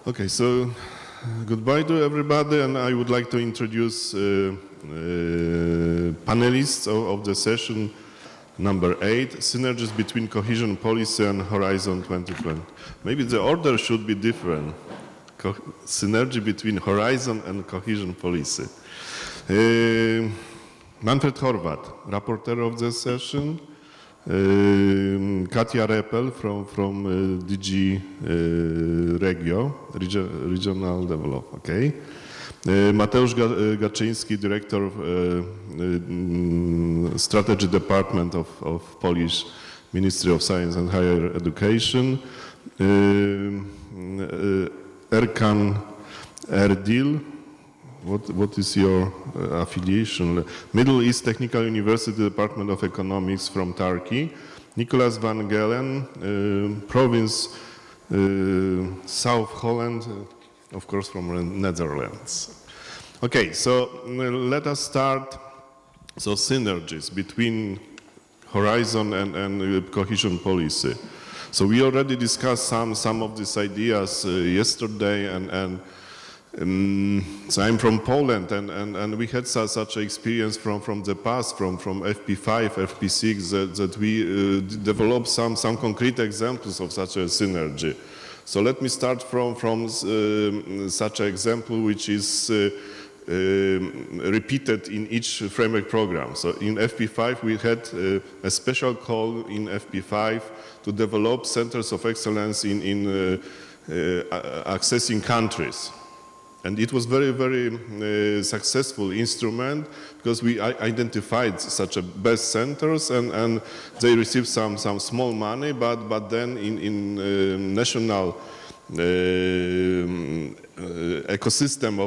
Okay, so goodbye to everybody, and I would like to introduce panelists of the session number 8, Synergies between Cohesion Policy and Horizon 2020. Maybe the order should be different. Synergy between Horizon and Cohesion Policy. Manfred Horvat, Rapporteur of the session. Katja Reppel from DG Regional Development, okay. Mateusz Gaczyński, Director of Strategy Department of Polish Ministry of Science and Higher Education. Erkan Erdil, what is your affiliation? Middle East Technical University Department of Economics from Turkey. Nicolas van Gelen, province South Holland, of course from Netherlands. Okay, so let us start. So synergies between Horizon and cohesion policy. So we already discussed some of these ideas yesterday, and so I'm from Poland, and we had such experience from the past, from FP5, FP6, that we developed some concrete examples of such a synergy. So let me start from such an example which is repeated in each framework program. So in FP5 we had a special call in FP5 to develop centers of excellence in accessing countries. And it was very successful instrument because we identified such a best centers, and they received some small money, but then in national ecosystem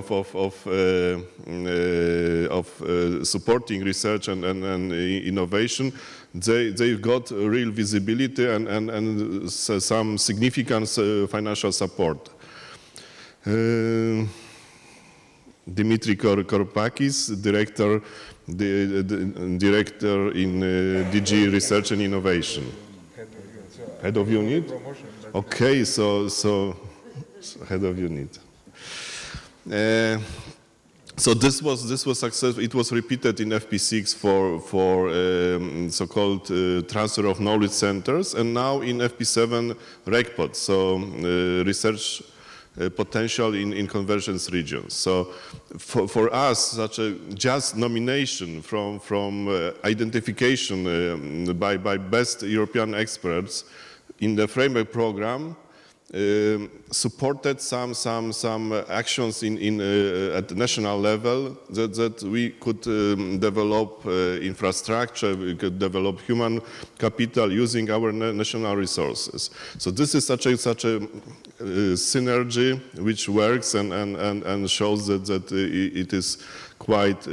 of supporting research and innovation, they got real visibility and some significant financial support. Dimitri Corpakis, director in DG Research and Innovation. Head of unit? Okay, so head of unit. So this was successful. It was repeated in FP6 for so-called transfer of knowledge centers, and now in FP7 RECPOT, so research potential in convergence regions. So for us, such a just nomination from identification by best European experts in the framework program supported some actions at the national level that we could develop infrastructure, we could develop human capital using our national resources. So this is such a synergy which works and shows that it is quite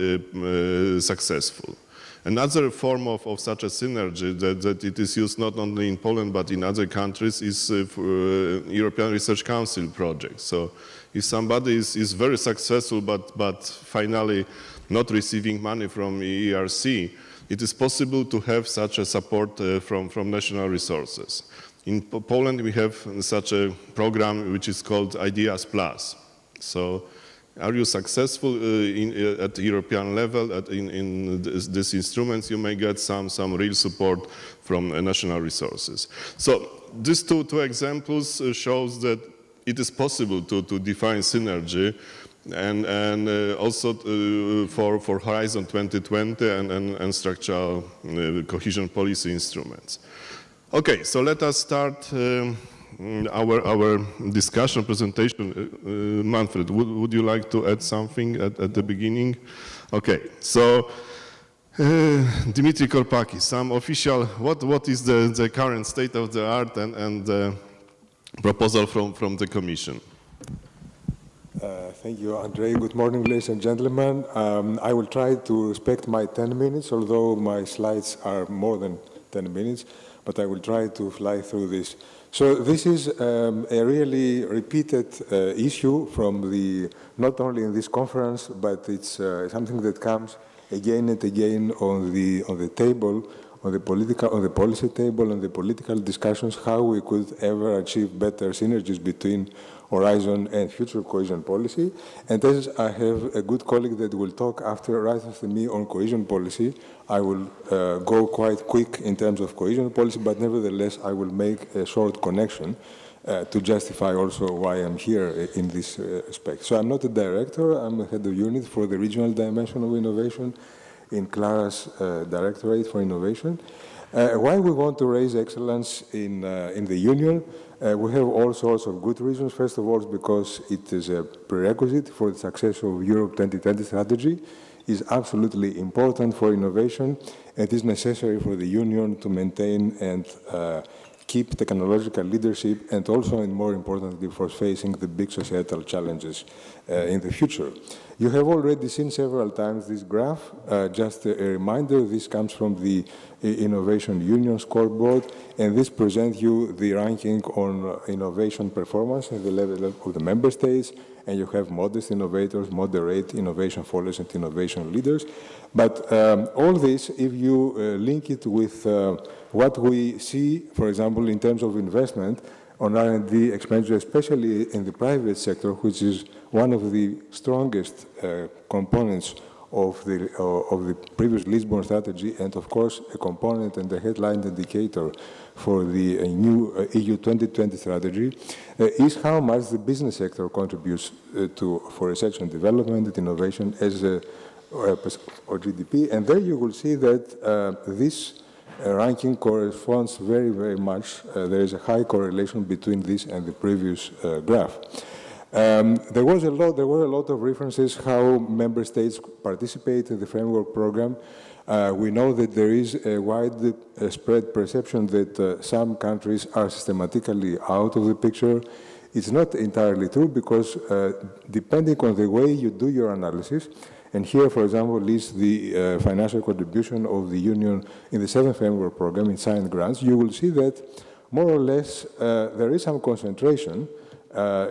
successful. Another form of such a synergy that it is used not only in Poland but in other countries is European Research Council projects. So if somebody is very successful but finally not receiving money from ERC, it is possible to have such a support from national resources. In Poland we have such a program which is called Ideas Plus. So are you successful at the European level in these instruments, you may get some real support from national resources. So these two examples shows that it is possible to define synergy and also for Horizon 2020 and structural cohesion policy instruments. Okay, so let us start our discussion presentation. Manfred, would you like to add something at the beginning? Okay, so Dimitri Corpakis, some official, what is the current state of the art and the proposal from the Commission? Thank you, Andrzej. Good morning, ladies and gentlemen. I will try to respect my 10 minutes, although my slides are more than 10 minutes, but I will try to fly through this. So this is a really repeated issue from not only in this conference, but it's something that comes again and again on the table, on the policy table, on the political discussions, how we could ever achieve better synergies between Horizon and future cohesion policy. And as I have a good colleague that will talk right after me on cohesion policy, I will go quite quick in terms of cohesion policy, but nevertheless I will make a short connection to justify also why I'm here in this respect. So I'm not a director, I'm the head of unit for the regional dimension of innovation in Clara's Directorate for Innovation. Why we want to raise excellence in the Union? We have all sorts of good reasons. First of all, because it is a prerequisite for the success of Europe 2020 strategy. It is absolutely important for innovation. It is necessary for the Union to maintain and keep technological leadership, and also, and more importantly, for facing the big societal challenges in the future. You have already seen several times this graph. Just a reminder, this comes from the Innovation Union scoreboard, and this presents you the ranking on innovation performance at the level of the member states, and you have modest innovators, moderate, innovation followers, and innovation leaders. But all this, if you link it with what we see, for example, in terms of investment on R&D expenditure, especially in the private sector, which is one of the strongest components of the previous Lisbon strategy, and of course a component and the headline indicator for the new EU 2020 strategy, is how much the business sector contributes for research and development and innovation as or GDP. And there you will see that this ranking corresponds very, very much. There is a high correlation between this and the previous graph. There were a lot of references how member states participate in the framework program. We know that there is a widespread perception that some countries are systematically out of the picture. It's not entirely true, because depending on the way you do your analysis, and here, for example, is the financial contribution of the Union in the 7th framework program in signed grants, you will see that more or less there is some concentration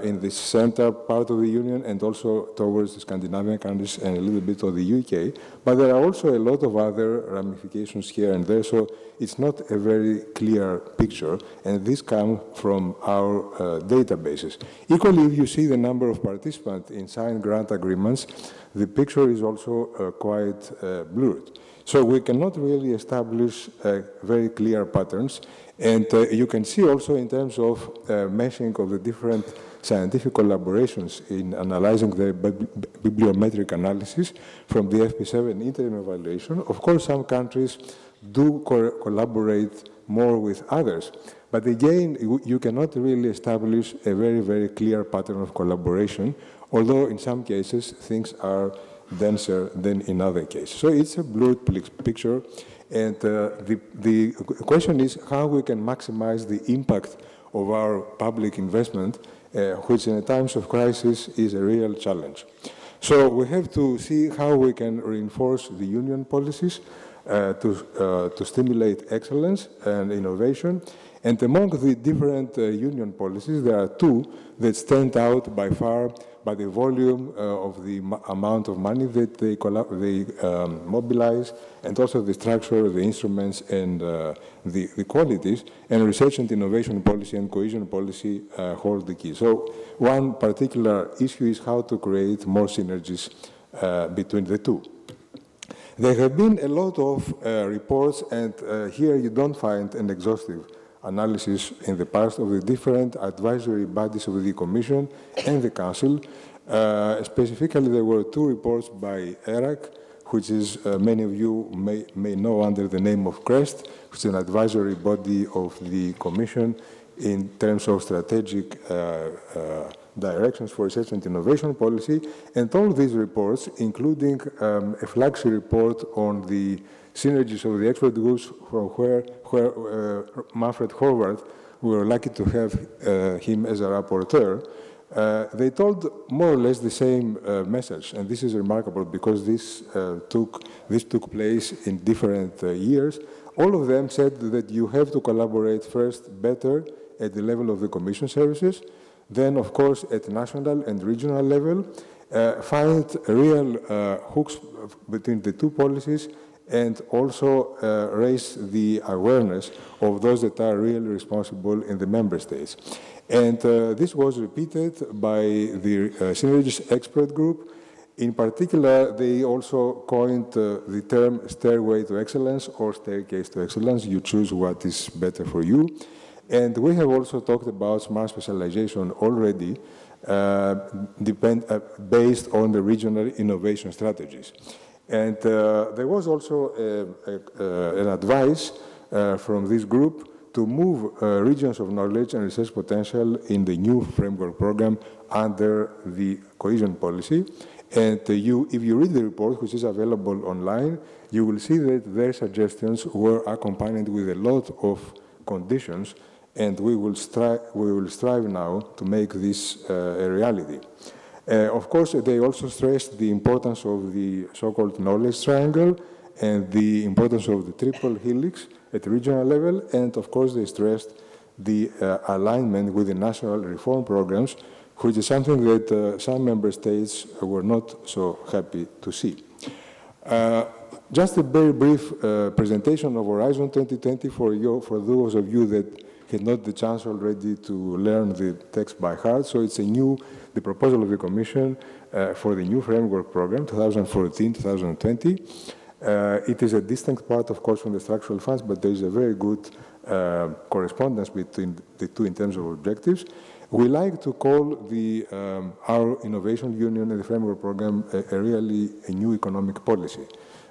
in the center part of the Union, and also towards the Scandinavian countries and a little bit of the UK. But there are also a lot of other ramifications here and there, so it's not a very clear picture, and this comes from our databases. Equally, if you see the number of participants in signed grant agreements, the picture is also quite blurred. So we cannot really establish very clear patterns. And you can see also in terms of meshing of the different scientific collaborations in analyzing the bibliometric analysis from the FP7 interim evaluation. Of course, some countries do collaborate more with others. But again, you cannot really establish a very, very clear pattern of collaboration, although in some cases things are denser than in other cases. So it's a blurred picture. And the question is how we can maximize the impact of our public investment, which in times of crisis is a real challenge. So we have to see how we can reinforce the Union policies to stimulate excellence and innovation. And among the different Union policies, there are two that stand out by far by the volume of the amount of money that they mobilize, and also the structure, the instruments, and the qualities. And research and innovation policy and cohesion policy hold the key. So one particular issue is how to create more synergies between the two. There have been a lot of reports, and here you don't find an exhaustive analysis in the past of the different advisory bodies of the Commission and the Council. Specifically, there were two reports by ERAC, which is, many of you may know under the name of CREST, which is an advisory body of the Commission in terms of strategic directions for research and innovation policy. And all these reports, including a flagship report on the synergies of the expert groups, from where Manfred Horvat, we were lucky to have him as a rapporteur, they told more or less the same message. And this is remarkable because this took place in different years. All of them said that you have to collaborate first better at the level of the Commission services, then, of course, at national and regional level, find real hooks between the two policies, and also raise the awareness of those that are really responsible in the member states. And this was repeated by the Synergies expert group. In particular, they also coined the term stairway to excellence or staircase to excellence. You choose what is better for you. And we have also talked about smart specialization already, based on the regional innovation strategies. And there was also an advice from this group to move regions of knowledge and research potential in the new framework program under the cohesion policy. And if you read the report, which is available online, you will see that their suggestions were accompanied with a lot of conditions, and we will strive now to make this a reality. Of course, they also stressed the importance of the so-called knowledge triangle and the importance of the triple helix at the regional level, and of course they stressed the alignment with the national reform programs, which is something that some member states were not so happy to see. Just a very brief presentation of Horizon 2020 for those of you that had not the chance already to learn the text by heart. So it's the proposal of the Commission for the new framework program, 2014-2020. It is a distinct part, of course, from the structural funds, but there is a very good correspondence between the two in terms of objectives. We like to call our innovation union and the framework program really a new economic policy,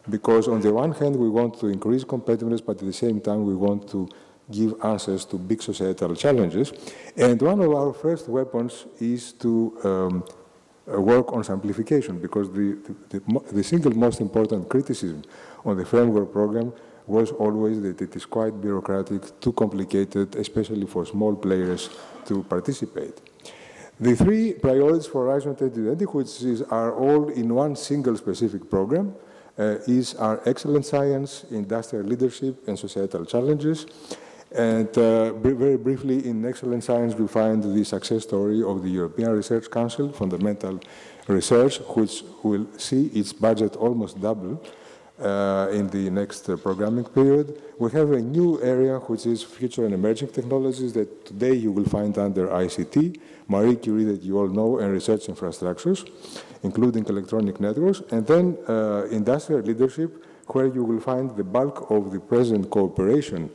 because on the one hand we want to increase competitiveness, but at the same time we want to give answers to big societal challenges. And one of our first weapons is to work on simplification, because the single most important criticism on the framework program was always that it is quite bureaucratic, too complicated, especially for small players to participate. The three priorities for Horizon 2020, which are all in one single specific program, is our excellent science, industrial leadership, and societal challenges. And very briefly, in excellent science, we find the success story of the European Research Council, fundamental research, which will see its budget almost double in the next programming period. We have a new area, which is future and emerging technologies, that today you will find under ICT, Marie Curie, that you all know, and research infrastructures, including electronic networks, and then industrial leadership, where you will find the bulk of the present cooperation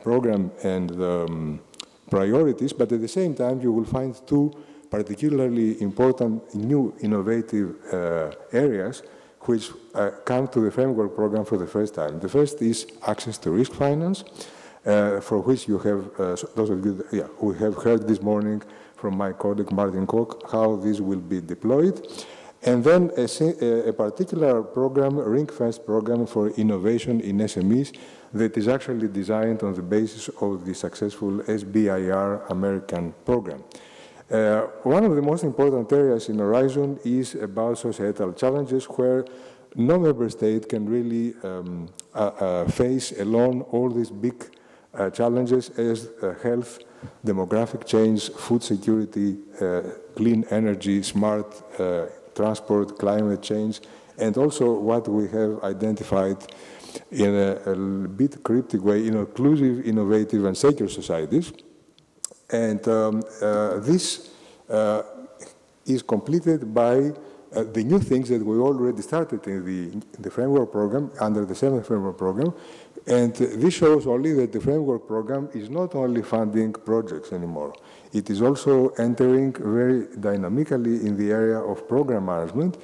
program and priorities, but at the same time you will find two particularly important new innovative areas which come to the framework program for the first time. The first is access to risk finance, for which you have, those of you, we have heard this morning from my colleague Martin Koch how this will be deployed. And then a particular program, a ring-fenced program for innovation in SMEs that is actually designed on the basis of the successful SBIR American program. One of the most important areas in Horizon is about societal challenges, where no member state can really face alone all these big challenges as health, demographic change, food security, clean energy, smart transport, climate change, and also what we have identified in a bit cryptic way, inclusive, innovative, and secure societies. And this is completed by the new things that we already started in the framework program, under the 7th framework program. And this shows only that the framework program is not only funding projects anymore. It is also entering very dynamically in the area of program management,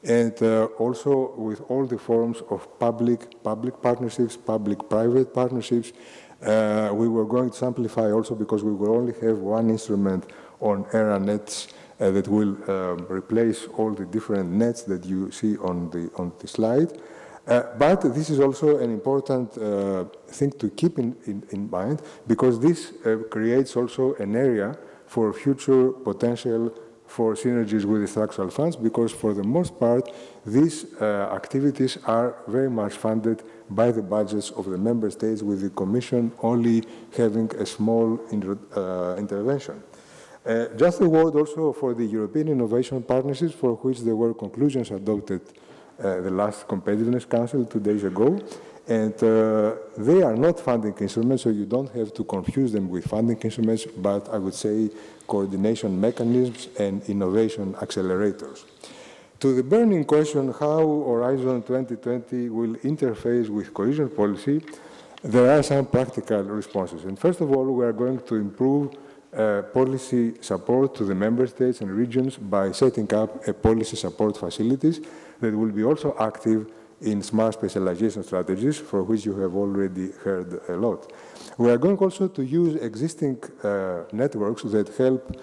and also with all the forms of public partnerships, public-private partnerships. We were going to simplify also because we will only have one instrument on ERA nets that will replace all the different nets that you see on the slide. But this is also an important thing to keep in mind, because this creates also an area for future potential for synergies with the structural funds, because for the most part, these activities are very much funded by the budgets of the member states, with the Commission only having a small intervention. Just a word also for the European Innovation Partnerships, for which there were conclusions adopted the last Competitiveness Council 2 days ago. And they are not funding instruments, so you don't have to confuse them with funding instruments, but I would say coordination mechanisms and innovation accelerators. To the burning question, how Horizon 2020 will interface with cohesion policy, there are some practical responses. And first of all, we are going to improve policy support to the member states and regions by setting up a policy support facilities that will be also active in smart specialization strategies, for which you have already heard a lot. We are going also to use existing networks that help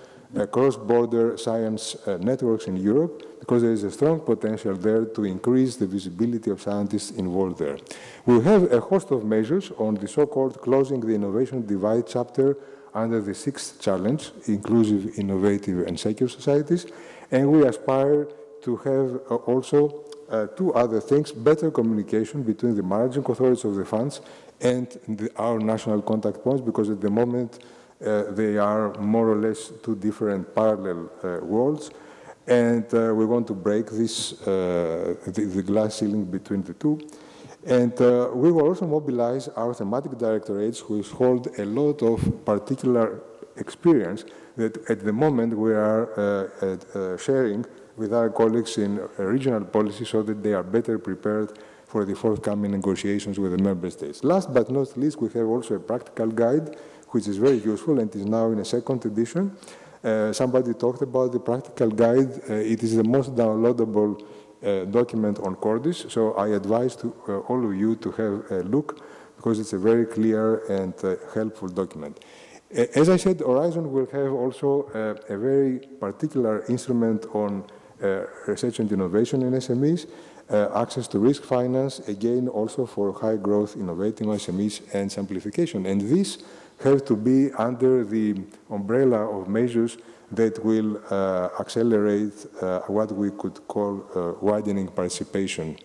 cross-border science networks in Europe, because there is a strong potential there to increase the visibility of scientists involved there. We have a host of measures on the so-called Closing the Innovation Divide chapter under the 6th challenge, Inclusive, Innovative and Secure Societies, and we aspire to have also two other things: better communication between the managing authorities of the funds and our national contact points, because at the moment they are more or less two different parallel worlds, and we want to break this, the glass ceiling between the two. And we will also mobilize our thematic directorates, which hold a lot of particular experience that at the moment we are sharing with our colleagues in regional policy, so that they are better prepared for the forthcoming negotiations with the member states. Last but not least, we have also a practical guide, which is very useful and is now in a 2nd edition. Somebody talked about the practical guide. It is the most downloadable document on Cordis, so I advise to all of you to have a look, because it's a very clear and helpful document. As I said, Horizon will have also a very particular instrument on research and innovation in SMEs, access to risk finance, again also for high growth innovating SMEs, and simplification. And these have to be under the umbrella of measures that will accelerate what we could call widening participation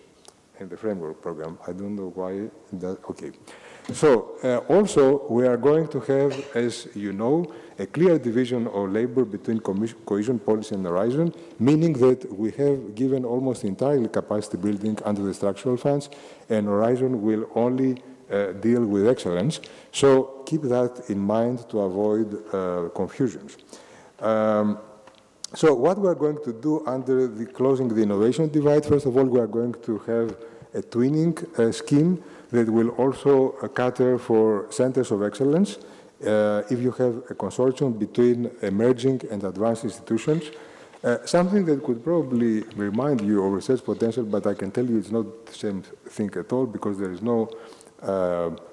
in the framework program. I don't know why that, okay. So also we are going to have, as you know, a clear division of labor between cohesion policy and Horizon, meaning that we have given almost entirely capacity building under the structural funds, and Horizon will only deal with excellence. So keep that in mind to avoid confusions. So what we are going to do under the Closing the Innovation Divide, first of all, we are going to have a twinning scheme that will also cater for centers of excellence. If you have a consortium between emerging and advanced institutions, something that could probably remind you of research potential, but I can tell you it's not the same thing at all, because there is no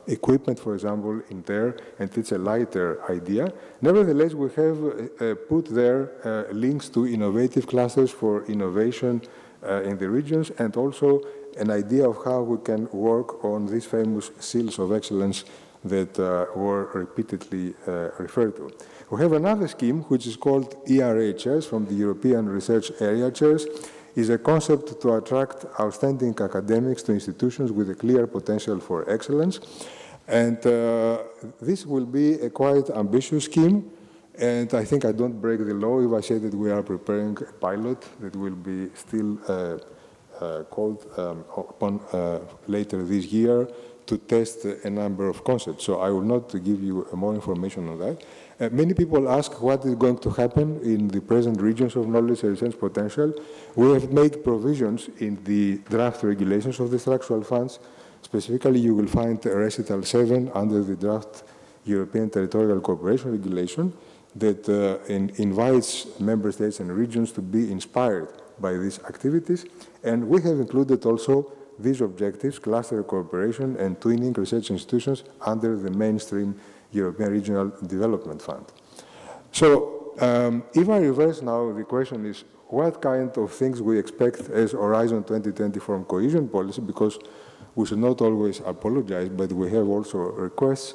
equipment, for example, in there, and it's a lighter idea. Nevertheless, we have put there links to innovative clusters for innovation in the regions, and also an idea of how we can work on these famous seals of excellence that were repeatedly referred to. We have another scheme which is called ERA chairs, from the European Research Area chairs. Is a concept to attract outstanding academics to institutions with a clear potential for excellence. And this will be a quite ambitious scheme. And I think I don't break the law if I say that we are preparing a pilot that will be still called upon later this year to test a number of concepts. So I will not give you more information on that. Many people ask what is going to happen in the present regions of knowledge and research potential. We have made provisions in the draft regulations of the structural funds. Specifically, you will find Recital 7 under the draft European Territorial Cooperation Regulation that invites member states and regions to be inspired by these activities. And we have included also these objectives, cluster cooperation and twinning research institutions, under the mainstream European Regional Development Fund. So if I reverse now, the question is what kind of things we expect as Horizon 2020 from cohesion policy, because we should not always apologize, but we have also requests.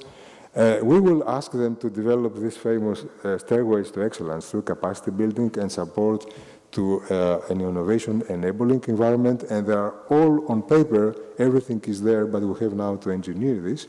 We will ask them to develop these famous stairways to excellence through capacity building and support to an innovation enabling environment, and they are all on paper, everything is there, but we have now to engineer this.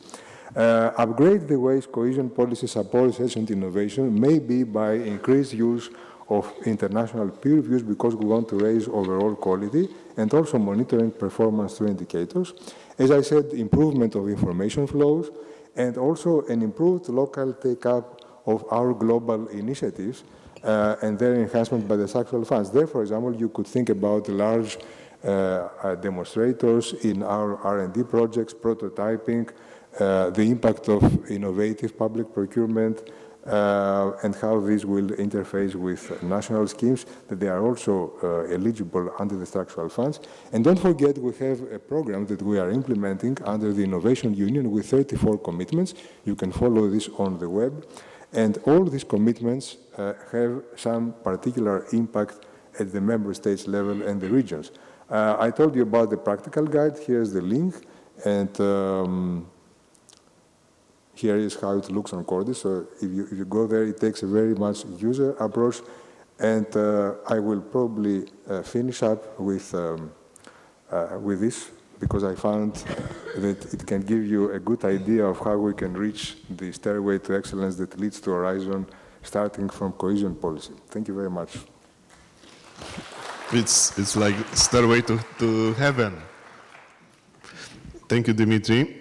Upgrade the ways cohesion policy supports research and innovation, maybe by increased use of international peer reviews because we want to raise overall quality and also monitoring performance through indicators. As I said, improvement of information flows and also an improved local take-up of our global initiatives and their enhancement by the structural funds. There, for example, you could think about large demonstrators in our R&D projects, prototyping, the impact of innovative public procurement, and how this will interface with national schemes, that they are also eligible under the structural funds. And don't forget, we have a program that we are implementing under the Innovation Union with 34 commitments. You can follow this on the web. And all these commitments have some particular impact at the member states level and the regions. I told you about the practical guide. Here's the link. And here is how it looks on Cordis. So if you go there, it takes a very much user approach. And I will probably finish up with this, because I found that it can give you a good idea of how we can reach the stairway to excellence that leads to Horizon, starting from cohesion policy. Thank you very much. It's like stairway to heaven. Thank you, Dimitri.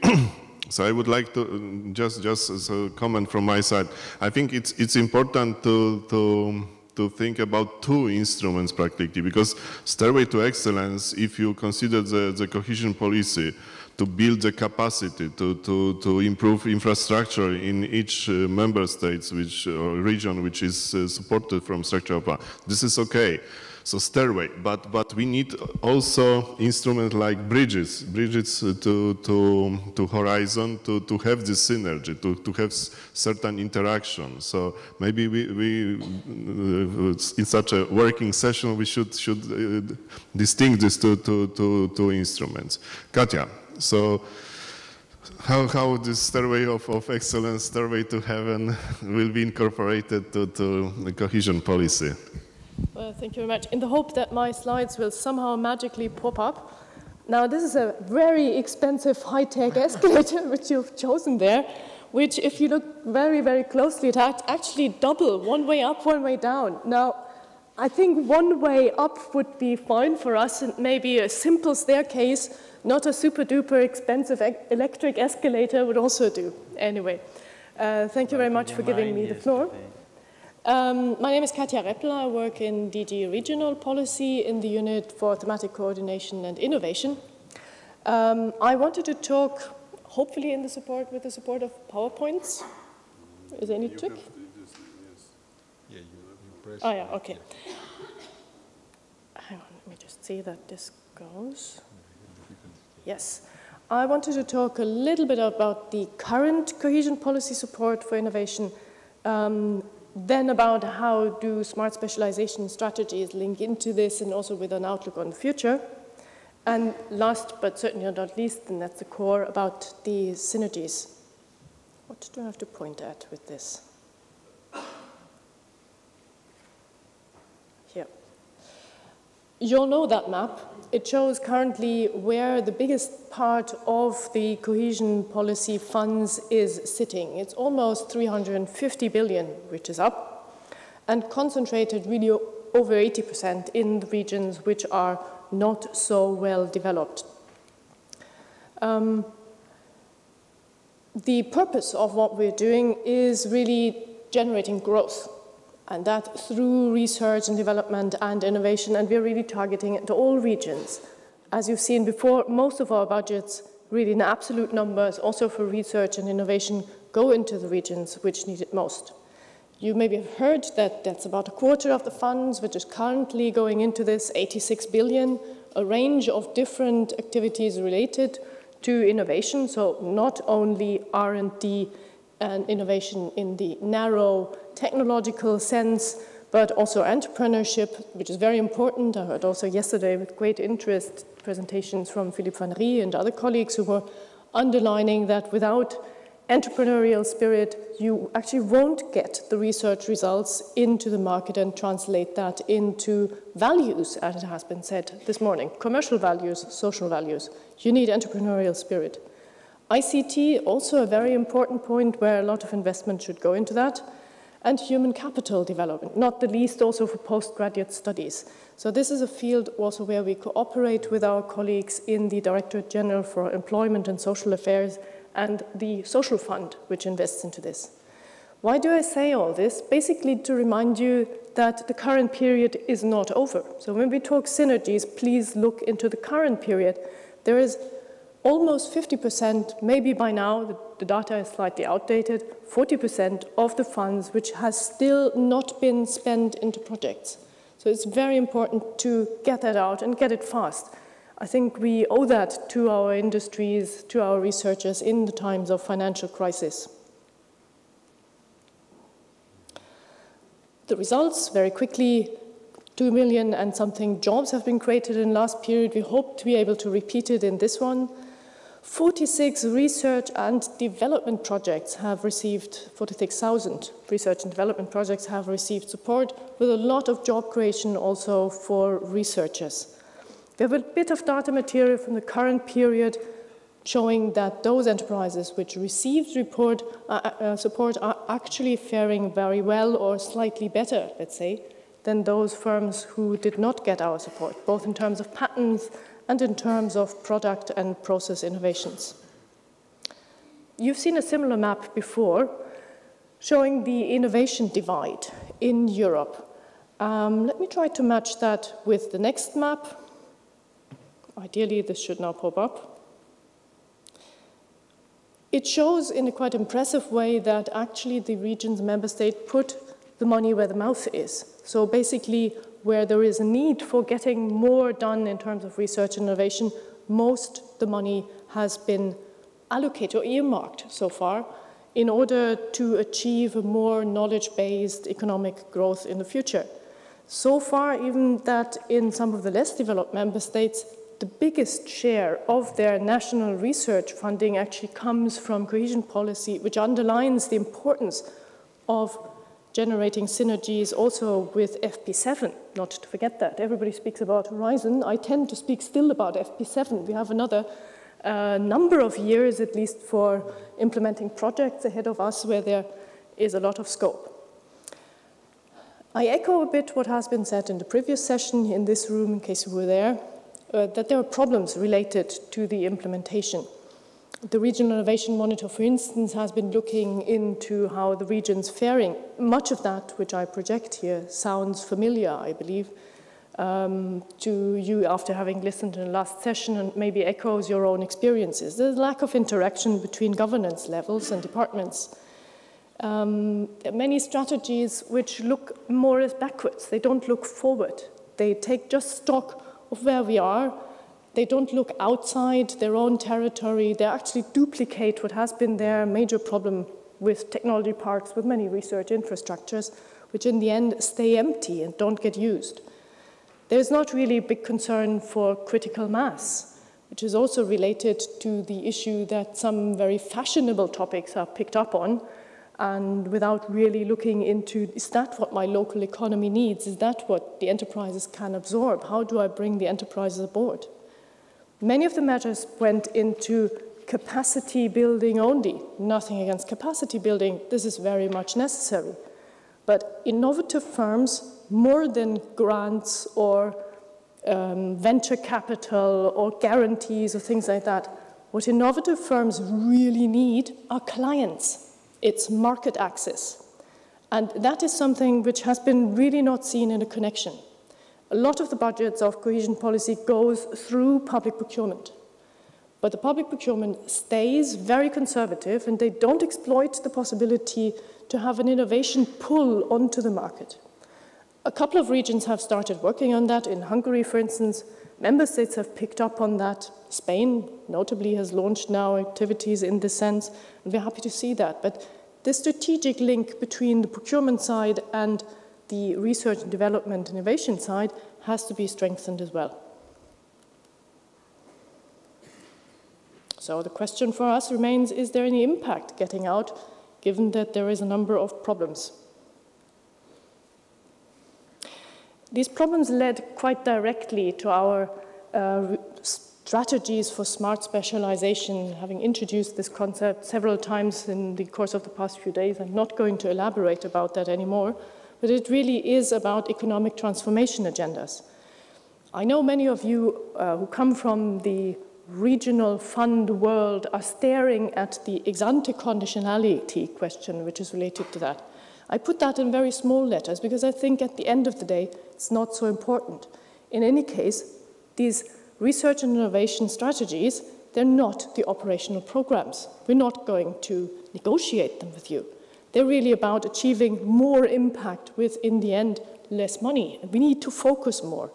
So I would like to just as a comment from my side. I think it's important to think about two instruments practically, because Stairway to Excellence, if you consider the cohesion policy to build the capacity to improve infrastructure in each member states or region which is supported from structural plan, this is okay. So Stairway, but we need also instruments like bridges to Horizon to have this synergy, to have certain interaction. So maybe we in such a working session we should distinguish these two instruments. Katja, so how this stairway of excellence, stairway to heaven, will be incorporated to the cohesion policy? Well, thank you very much. In the hope that my slides will somehow magically pop up. Now, this is a very expensive high-tech escalator which you've chosen there, which, if you look very, very closely, it actually double, one way up, one way down. Now, I think one way up would be fine for us, and maybe a simple staircase, not a super-duper expensive electric escalator would also do. Anyway, thank you very much for giving me the floor. My name is Katja Reppel. I work in DG Regional Policy in the unit for thematic coordination and innovation. I wanted to talk, hopefully with the support of PowerPoints. Is there any trick? Yeah, you press. Oh, yeah, okay. Hang on, let me just see that this goes. Yes. I wanted to talk a little bit about the current cohesion policy support for innovation, then about how do smart specialization strategies link into this, and also with an outlook on the future. And last but certainly not least, and that's the core, about the synergies. What do I have to point at with this? Here. You'll know that map. It shows currently where the biggest part of the cohesion policy funds is sitting. It's almost 350 billion, which is up, and concentrated really over 80% in the regions which are not so well developed. The purpose of what we're doing is really generating growth, and that through research and development and innovation, and we're really targeting it to all regions. As you've seen before, most of our budgets, really in absolute numbers, also for research and innovation, go into the regions which need it most. You maybe have heard that that's about a quarter of the funds, which is currently going into this, 86 billion, a range of different activities related to innovation, so not only R&D and innovation in the narrow technological sense, but also entrepreneurship, which is very important. I heard also yesterday with great interest presentations from Philippe van Rie and other colleagues who were underlining that without entrepreneurial spirit, you actually won't get the research results into the market and translate that into values, as it has been said this morning, commercial values, social values. You need entrepreneurial spirit. ICT, also a very important point where a lot of investment should go into that. and human capital development, not the least also for postgraduate studies. So this is a field also where we cooperate with our colleagues in the Directorate General for Employment and Social Affairs and the Social Fund, which invests into this. Why do I say all this? Basically to remind you that the current period is not over. So when we talk synergies, please look into the current period. There is almost 50%, maybe by now, the data is slightly outdated, 40% of the funds which has still not been spent into projects. So it's very important to get that out and get it fast. I think we owe that to our industries, to our researchers in the times of financial crisis. The results, very quickly, 2 million and something jobs have been created in the last period. We hope to be able to repeat it in this one. 46 research and development projects have received, 46,000 research and development projects have received support, with a lot of job creation also for researchers. We have a bit of data material from the current period showing that those enterprises which received support are actually faring very well or slightly better, let's say, than those firms who did not get our support, both in terms of patents and in terms of product and process innovations. You've seen a similar map before showing the innovation divide in Europe. Let me try to match that with the next map. Ideally, this should now pop up. It shows in a quite impressive way that actually the region's member state put the money where the mouth is. So basically, where there is a need for getting more done in terms of research and innovation, most the money has been allocated or earmarked so far in order to achieve a more knowledge-based economic growth in the future. So far, even that in some of the less developed member states, the biggest share of their national research funding actually comes from cohesion policy, which underlines the importance of generating synergies also with FP7, not to forget that. Everybody speaks about Horizon. I tend to speak still about FP7. We have another number of years, at least, for implementing projects ahead of us where there is a lot of scope. I echo a bit what has been said in the previous session in this room, in case you were there, that there are problems related to the implementation. The Regional Innovation Monitor, for instance, has been looking into how the region's faring. Much of that, which I project here, sounds familiar, I believe, to you after having listened to the last session and maybe echoes your own experiences. There's a lack of interaction between governance levels and departments. There are many strategies which look more as backwards. They don't look forward. They take just stock of where we are. They don't look outside their own territory. They actually duplicate what has been their major problem with technology parks, with many research infrastructures, which in the end stay empty and don't get used. There's not really a big concern for critical mass, which is also related to the issue that some very fashionable topics are picked up on, and without really looking into, is that what my local economy needs? Is that what the enterprises can absorb? How do I bring the enterprises aboard? Many of the measures went into capacity building only. Nothing against capacity building. This is very much necessary. But innovative firms, more than grants or venture capital or guarantees or things like that, what innovative firms really need are clients. It's market access. And that is something which has been really not seen in a connection. A lot of the budgets of cohesion policy goes through public procurement. But the public procurement stays very conservative and they don't exploit the possibility to have an innovation pull onto the market. A couple of regions have started working on that. In Hungary, for instance, member states have picked up on that. Spain, notably, has launched now activities in this sense, and we're happy to see that. But the strategic link between the procurement side and the research and development innovation side has to be strengthened as well. So the question for us remains, is there any impact getting out, given that there is a number of problems? These problems led quite directly to our strategies for smart specialization, having introduced this concept several times in the course of the past few days. I'm not going to elaborate about that anymore, but it really is about economic transformation agendas. I know many of you who come from the regional fund world are staring at the ex-ante conditionality question, which is related to that. I put that in very small letters because I think at the end of the day, it's not so important. In any case, these research and innovation strategies, they're not the operational programs. We're not going to negotiate them with you. They're really about achieving more impact with, in the end, less money. And we need to focus more.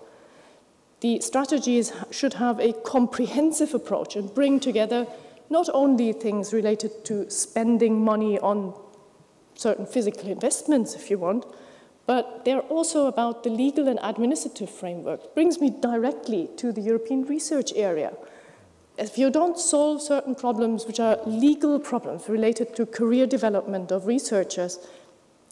The strategies should have a comprehensive approach and bring together not only things related to spending money on certain physical investments, if you want, but they're also about the legal and administrative framework. It brings me directly to the European research area. If you don't solve certain problems, which are legal problems related to career development of researchers,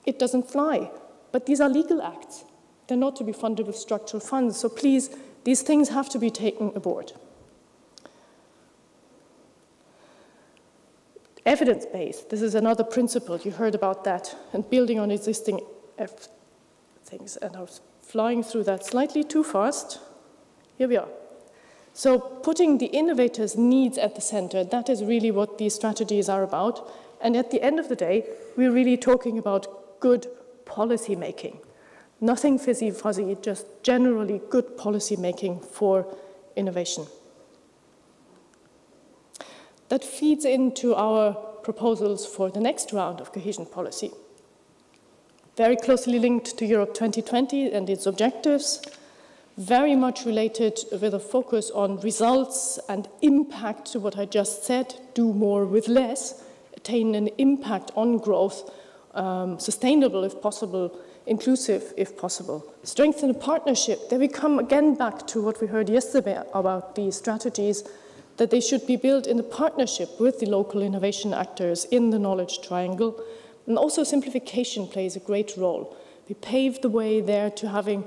it doesn't fly. But these are legal acts. They're not to be funded with structural funds. So please, these things have to be taken aboard. Evidence-based, this is another principle. You heard about that. And building on existing things. And I was flying through that slightly too fast. Here we are. So putting the innovators' needs at the center, that is really what these strategies are about. And at the end of the day, we're really talking about good policy making. Nothing fizzy-fuzzy, just generally good policy making for innovation. That feeds into our proposals for the next round of cohesion policy. Very closely linked to Europe 2020 and its objectives, very much related with a focus on results and impact to what I just said, do more with less, attain an impact on growth, sustainable if possible, inclusive if possible. Strengthen a partnership. There we come again back to what we heard yesterday about these strategies, that they should be built in a partnership with the local innovation actors in the knowledge triangle. And also simplification plays a great role. We paved the way there to having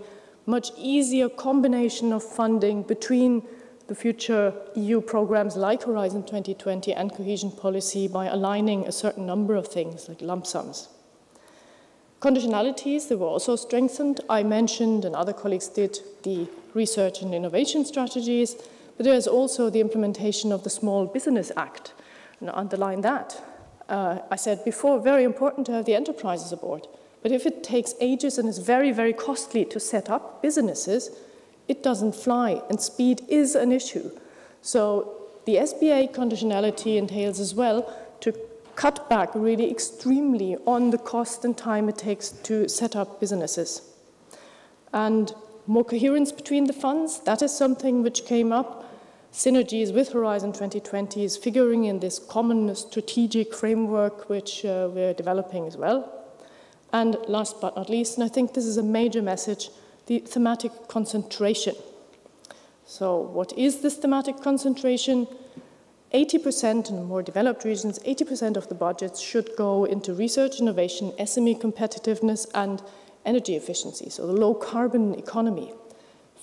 much easier combination of funding between the future EU programs like Horizon 2020 and cohesion policy by aligning a certain number of things like lump sums. Conditionalities, they were also strengthened. I mentioned, and other colleagues did, the research and innovation strategies, but there is also the implementation of the Small Business Act. And I underline that. I said before, very important to have the enterprises aboard. But if it takes ages and is very, very costly to set up businesses, it doesn't fly, and speed is an issue. So the SBA conditionality entails as well to cut back really extremely on the cost and time it takes to set up businesses. And more coherence between the funds, that is something which came up. Synergies with Horizon 2020 is figuring in this common strategic framework which we're developing as well. And last but not least, and I think this is a major message, the thematic concentration. So what is this thematic concentration? 80% in the more developed regions, 80% of the budgets should go into research, innovation, SME competitiveness, and energy efficiency, so the low carbon economy.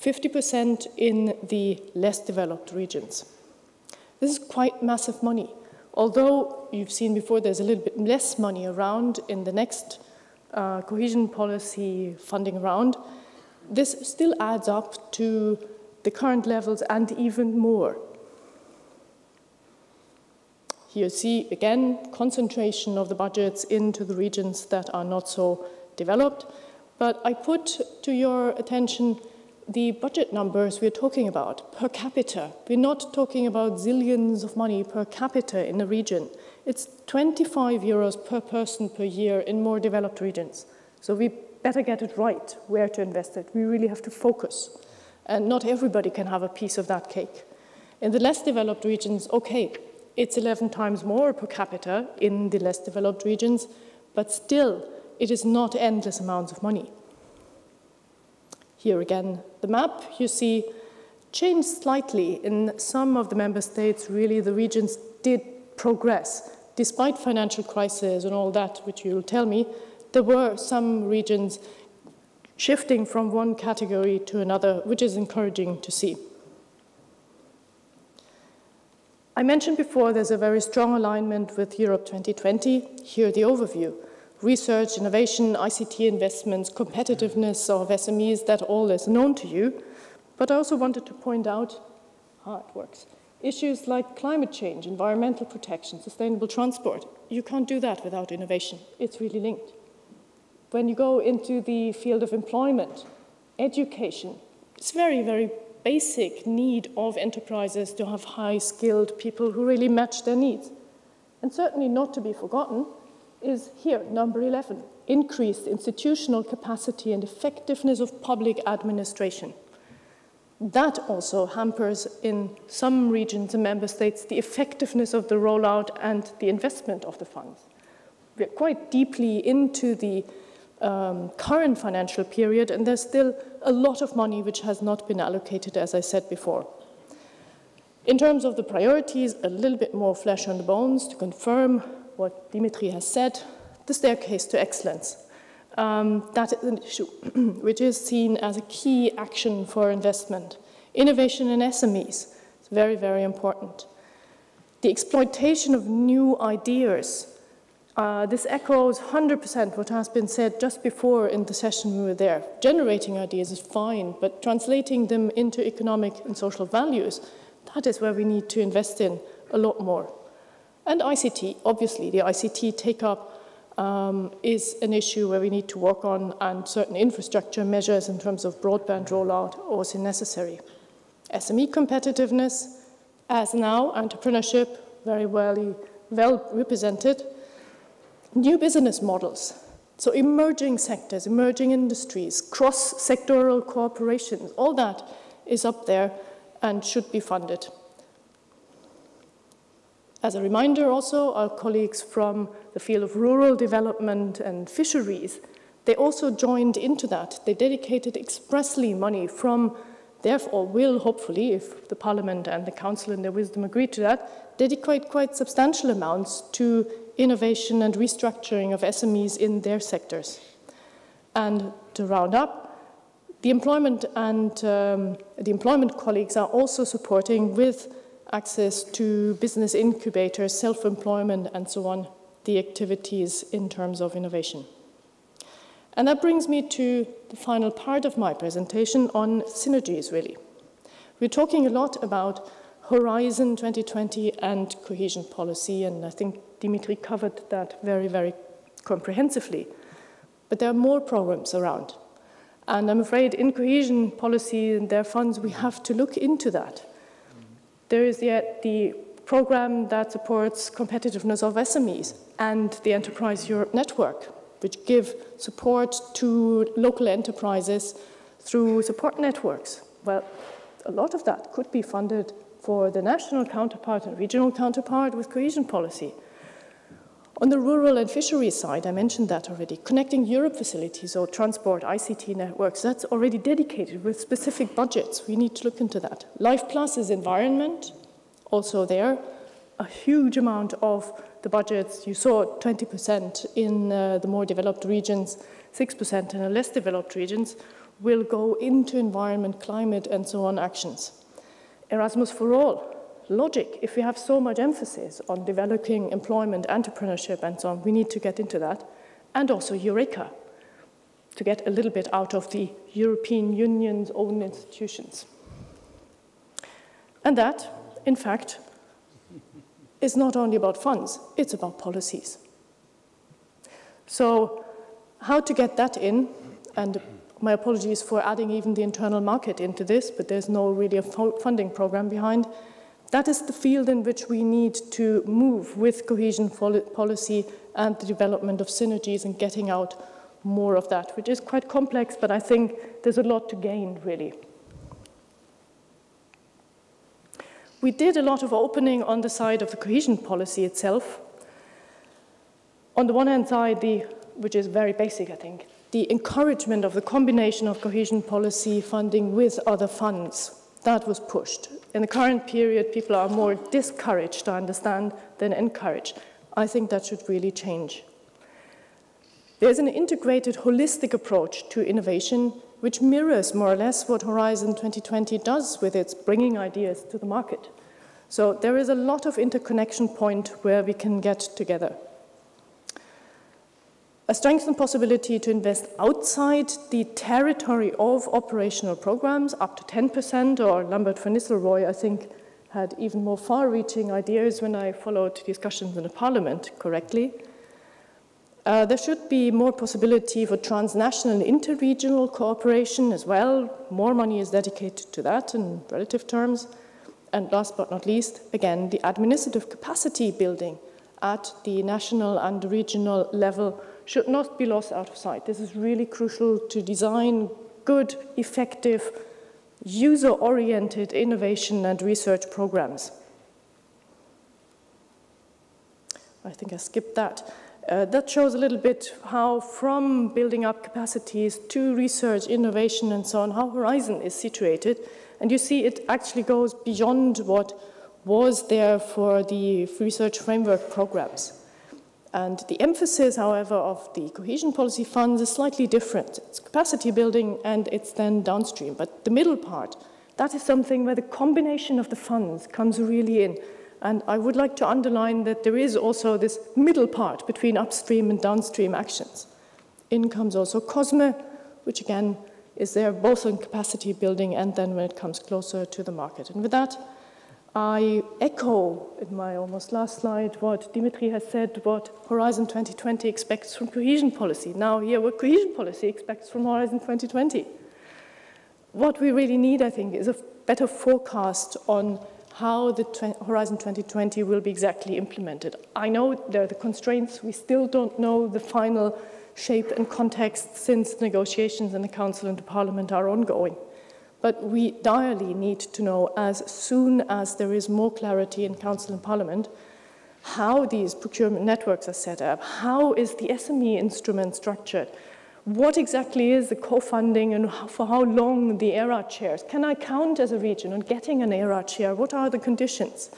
50% in the less developed regions. This is quite massive money. Although you've seen before there's a little bit less money around in the next cohesion policy funding round, this still adds up to the current levels and even more. Here you see, again, concentration of the budgets into the regions that are not so developed. But I put to your attention the budget numbers we're talking about per capita. We're not talking about zillions of money per capita in a region. It's 25 euros per person per year in more developed regions. So we better get it right where to invest it. We really have to focus. And not everybody can have a piece of that cake. In the less developed regions, okay, it's 11 times more per capita in the less developed regions, but still, it is not endless amounts of money. Here again, the map, you see, changed slightly. In some of the member states, really, the regions did progress. Despite financial crisis and all that, which you'll tell me, there were some regions shifting from one category to another, which is encouraging to see. I mentioned before there's a very strong alignment with Europe 2020. Here the overview. Research, innovation, ICT investments, competitiveness of SMEs, that all is known to you. But I also wanted to point out how it works. Issues like climate change, environmental protection, sustainable transport. You can't do that without innovation. It's really linked. When you go into the field of employment, education, it's very, very basic need of enterprises to have high-skilled people who really match their needs. And certainly not to be forgotten is here, number 11, increased institutional capacity and effectiveness of public administration. That also hampers in some regions and member states the effectiveness of the rollout and the investment of the funds. We're quite deeply into the current financial period, and there's still a lot of money which has not been allocated, as I said before. In terms of the priorities, a little bit more flesh on the bones to confirm what Dimitri has said, the staircase to excellence. That is an issue which is seen as a key action for investment. Innovation in SMEs is very, very important. The exploitation of new ideas. This echoes 100% what has been said just before in the session we were there. Generating ideas is fine, but translating them into economic and social values, that is where we need to invest in a lot more. And ICT, obviously, the ICT take-up is an issue where we need to work on, and certain infrastructure measures in terms of broadband rollout are also necessary. SME competitiveness, as now, entrepreneurship, very well represented. New business models, so emerging sectors, emerging industries, cross-sectoral cooperations, all that is up there and should be funded. As a reminder also, our colleagues from the field of rural development and fisheries, they also joined into that. They dedicated expressly money from, therefore will hopefully, if the Parliament and the Council in their wisdom agree to that, dedicate quite substantial amounts to innovation and restructuring of SMEs in their sectors. And to round up, the employment and the employment colleagues are also supporting with access to business incubators, self-employment, and so on, the activities in terms of innovation. And that brings me to the final part of my presentation on synergies, really. We're talking a lot about Horizon 2020 and cohesion policy, and I think Dimitri covered that very, very comprehensively. But there are more programs around. And I'm afraid in cohesion policy and their funds, we have to look into that. There is yet the program that supports competitiveness of SMEs and the Enterprise Europe Network, which give support to local enterprises through support networks. Well, a lot of that could be funded for the national counterpart and regional counterpart with cohesion policy. On the rural and fisheries side, I mentioned that already, Connecting Europe facilities or transport ICT networks, that's already dedicated with specific budgets. We need to look into that. Life Plus is environment, also there. A huge amount of the budgets, you saw 20% in the more developed regions, 6% in the less developed regions, will go into environment, climate, and so on actions. Erasmus for All. Logic, if we have so much emphasis on developing employment, entrepreneurship, and so on, we need to get into that. And also Eureka, to get a little bit out of the European Union's own institutions. And that, in fact, is not only about funds, it's about policies. So how to get that in, and my apologies for adding even the internal market into this, but there's no really a funding program behind. That is the field in which we need to move with cohesion policy and the development of synergies and getting out more of that, which is quite complex, but I think there's a lot to gain, really. We did a lot of opening on the side of the cohesion policy itself. On the one hand side, which is very basic, I think, the encouragement of the combination of cohesion policy funding with other funds. That was pushed. In the current period, people are more discouraged, I understand, than encouraged. I think that should really change. There's an integrated, holistic approach to innovation, which mirrors more or less what Horizon 2020 does with its bringing ideas to the market. So there is a lot of interconnection point where we can get together. A strengthened possibility to invest outside the territory of operational programs, up to 10%, or Lambert van Nistelrooy, I think, had even more far-reaching ideas when I followed discussions in the Parliament correctly. There should be more possibility for transnational and interregional cooperation as well. More money is dedicated to that in relative terms. And last but not least, again, the administrative capacity building at the national and regional level should not be lost out of sight. This is really crucial to design good, effective, user-oriented innovation and research programs. I think I skipped that. That shows a little bit how from building up capacities to research, innovation, and so on, how Horizon is situated. And you see it actually goes beyond what was there for the research framework programs. And the emphasis, however, of the cohesion policy funds is slightly different. It's capacity building and it's then downstream. But the middle part, that is something where the combination of the funds comes really in. And I would like to underline that there is also this middle part between upstream and downstream actions. In comes also COSME, which again is there both in capacity building and then when it comes closer to the market. And with that, I echo in my almost last slide what Dimitri has said, what Horizon 2020 expects from cohesion policy. Now here, what cohesion policy expects from Horizon 2020. What we really need, I think, is a better forecast on how the Horizon 2020 will be exactly implemented. I know there are the constraints. We still don't know the final shape and context since negotiations in the Council and the Parliament are ongoing. But we direly need to know as soon as there is more clarity in Council and Parliament how these procurement networks are set up, how is the SME instrument structured, what exactly is the co-funding and for how long the ERA chairs? Can I count as a region on getting an ERA chair? What are the conditions?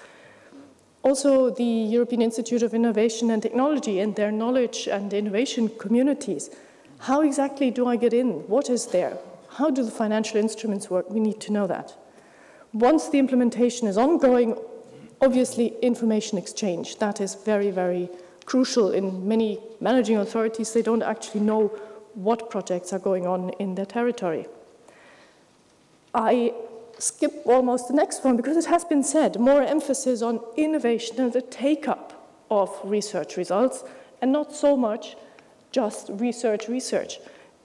Also, the European Institute of Innovation and Technology and their knowledge and innovation communities. How exactly do I get in? What is there? How do the financial instruments work? We need to know that. Once the implementation is ongoing, obviously information exchange. That is very, very crucial. In many managing authorities, they don't actually know what projects are going on in their territory. I skip almost the next one because it has been said, more emphasis on innovation and the take-up of research results and not so much just research.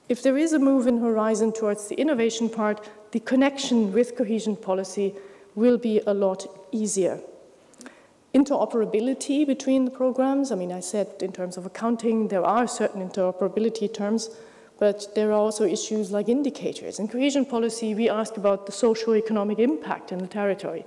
If there is a move in Horizon towards the innovation part, the connection with cohesion policy will be a lot easier. Interoperability between the programs, I mean, I said in terms of accounting, there are certain interoperability terms, but there are also issues like indicators. In cohesion policy, we ask about the socio-economic impact in the territory.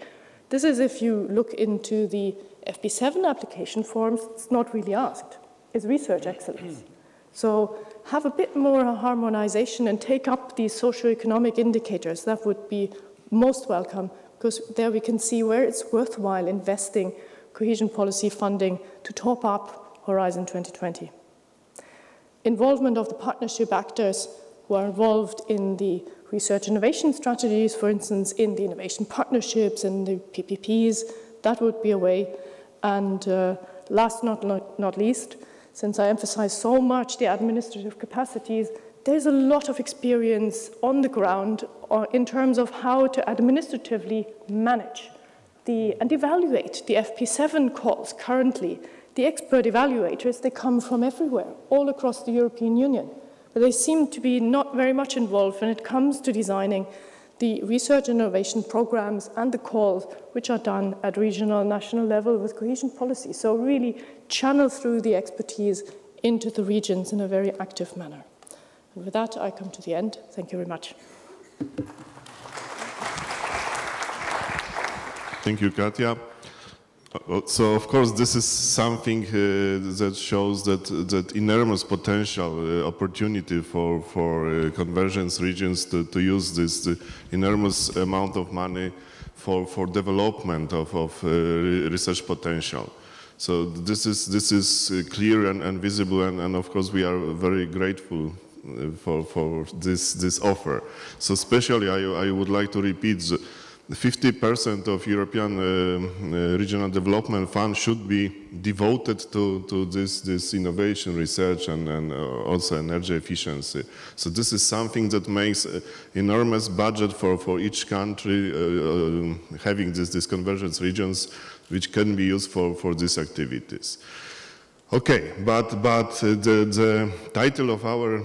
This is if you look into the FP7 application forms, it's not really asked. It's research excellence. So have a bit more harmonization and take up these socio-economic indicators. That would be most welcome, because there we can see where it's worthwhile investing cohesion policy funding to top up Horizon 2020. Involvement of the partnership actors who are involved in the research innovation strategies, for instance, in the innovation partnerships and the PPPs, that would be a way. And last not least, since I emphasize so much the administrative capacities, there's a lot of experience on the ground in terms of how to administratively manage and evaluate the FP7 calls currently. The expert evaluators, they come from everywhere, all across the European Union. But they seem to be not very much involved when it comes to designing the research innovation programs and the calls which are done at regional and national level with cohesion policy. So really channel through the expertise into the regions in a very active manner. And with that, I come to the end. Thank you very much. Thank you, Katja. So, of course, this is something that shows that enormous potential opportunity for convergence regions to use this enormous amount of money for development of research potential. So this is clear and visible, and of course we are very grateful for this offer. So especially I would like to repeat 50% of European Regional Development Fund should be devoted to this innovation research and also energy efficiency. So this is something that makes enormous budget for each country having this convergence regions which can be used for these activities. Okay, but the title of our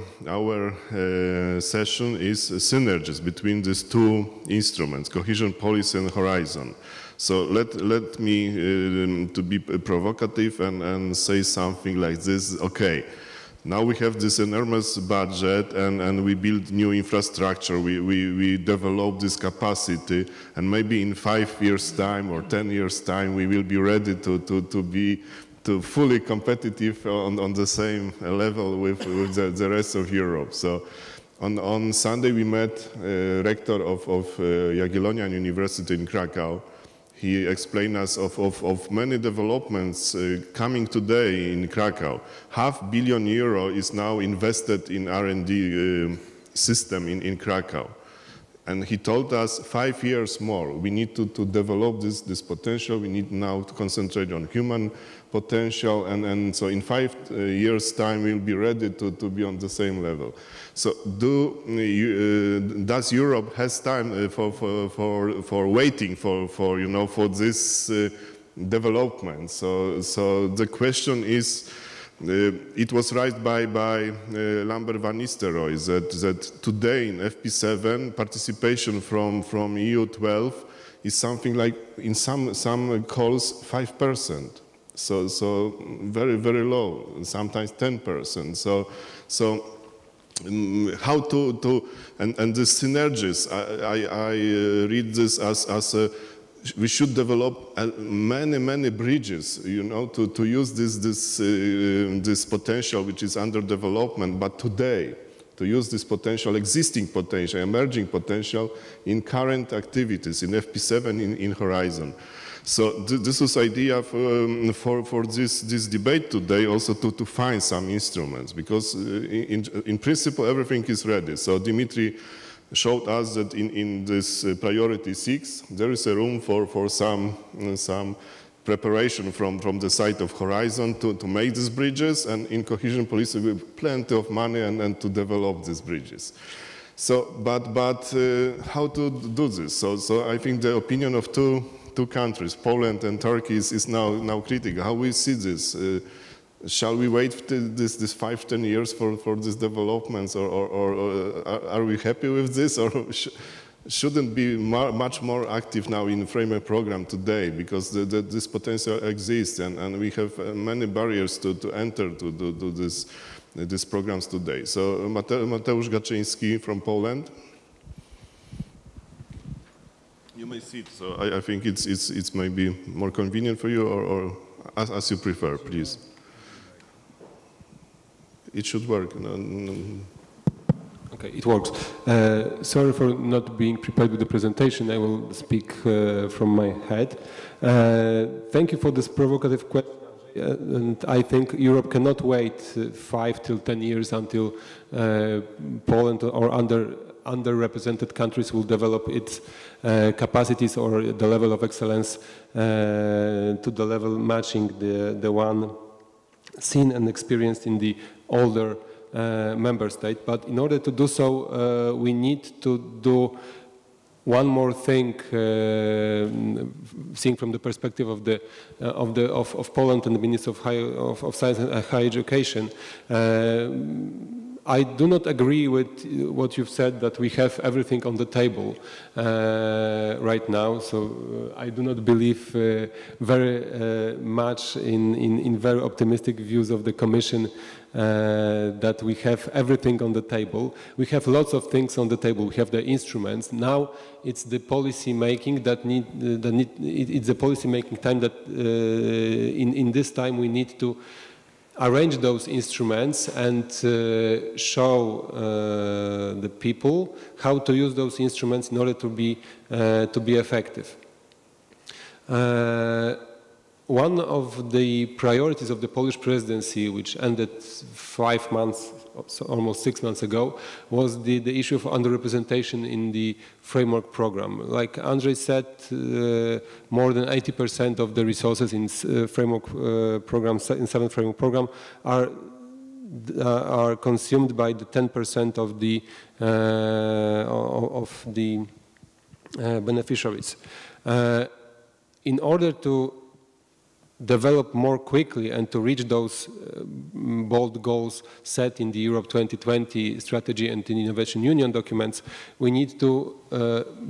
session is Synergies between these two instruments, Cohesion Policy and Horizon. So let me to be provocative and say something like this. Okay, now we have this enormous budget and we build new infrastructure, we develop this capacity, and maybe in 5 years' time or 10 years' time we will be ready to be fully competitive on the same level with the rest of Europe. So on Sunday we met rector of Jagiellonian University in Krakow. He explained us of many developments coming today in Krakow. €500 million is now invested in R&D system in Krakow. And he told us 5 years more. We need to develop this potential. We need now to concentrate on human potential. And so in 5 years' time, we'll be ready to be on the same level. So does Europe has time for waiting for this development? So the question is, it was raised by Lambert van Nistelrooy that today in FP7 participation from EU 12 is something like in some calls 5%. So very, very low, sometimes 10%. So how to and the synergies, I read this as a, we should develop many bridges, to use this potential which is under development, but today to use this potential, existing potential, emerging potential in current activities in FP7 in Horizon. So this was idea for this debate today, also to find some instruments, because in principle everything is ready. So Dimitri showed us that in this priority 6 there is a room for some preparation from the side of Horizon to make these bridges, and in cohesion policy we have plenty of money and to develop these bridges. So, but how to do this? So I think the opinion of two countries, Poland and Turkey, is now critical. How we see this? Shall we wait this 5-10 years for these developments, or are we happy with this, or shouldn't be much more active now in the framework program today, because this potential exists and we have many barriers to enter to do these programs today. So Mateusz Gaczyński from Poland. You may sit, so I think it's maybe more convenient for you, or as you prefer, please. It should work. Okay, it works. Sorry for not being prepared with the presentation. I will speak from my head. Thank you for this provocative question. And I think Europe cannot wait 5 till 10 years until Poland or underrepresented countries will develop its capacities or the level of excellence to the level matching the one seen and experienced in the older member state. But in order to do so, we need to do one more thing, seeing from the perspective of Poland and the Ministry of Science and Higher Education. I do not agree with what you've said, that we have everything on the table right now. So I do not believe very much in very optimistic views of the Commission that we have everything on the table. We have lots of things on the table. We have the instruments. Now it's the policy making it's the policy making time that in this time we need to arrange those instruments and show the people how to use those instruments in order to be effective. one of the priorities of the Polish presidency, which ended 5 months, so almost 6 months ago, was the issue of underrepresentation in the framework program. Like Andrzej said, more than 80% of the resources in framework programs, in 7th framework program, are consumed by the 10% of the beneficiaries. In order to develop more quickly and to reach those bold goals set in the Europe 2020 strategy and in Innovation Union documents, we need to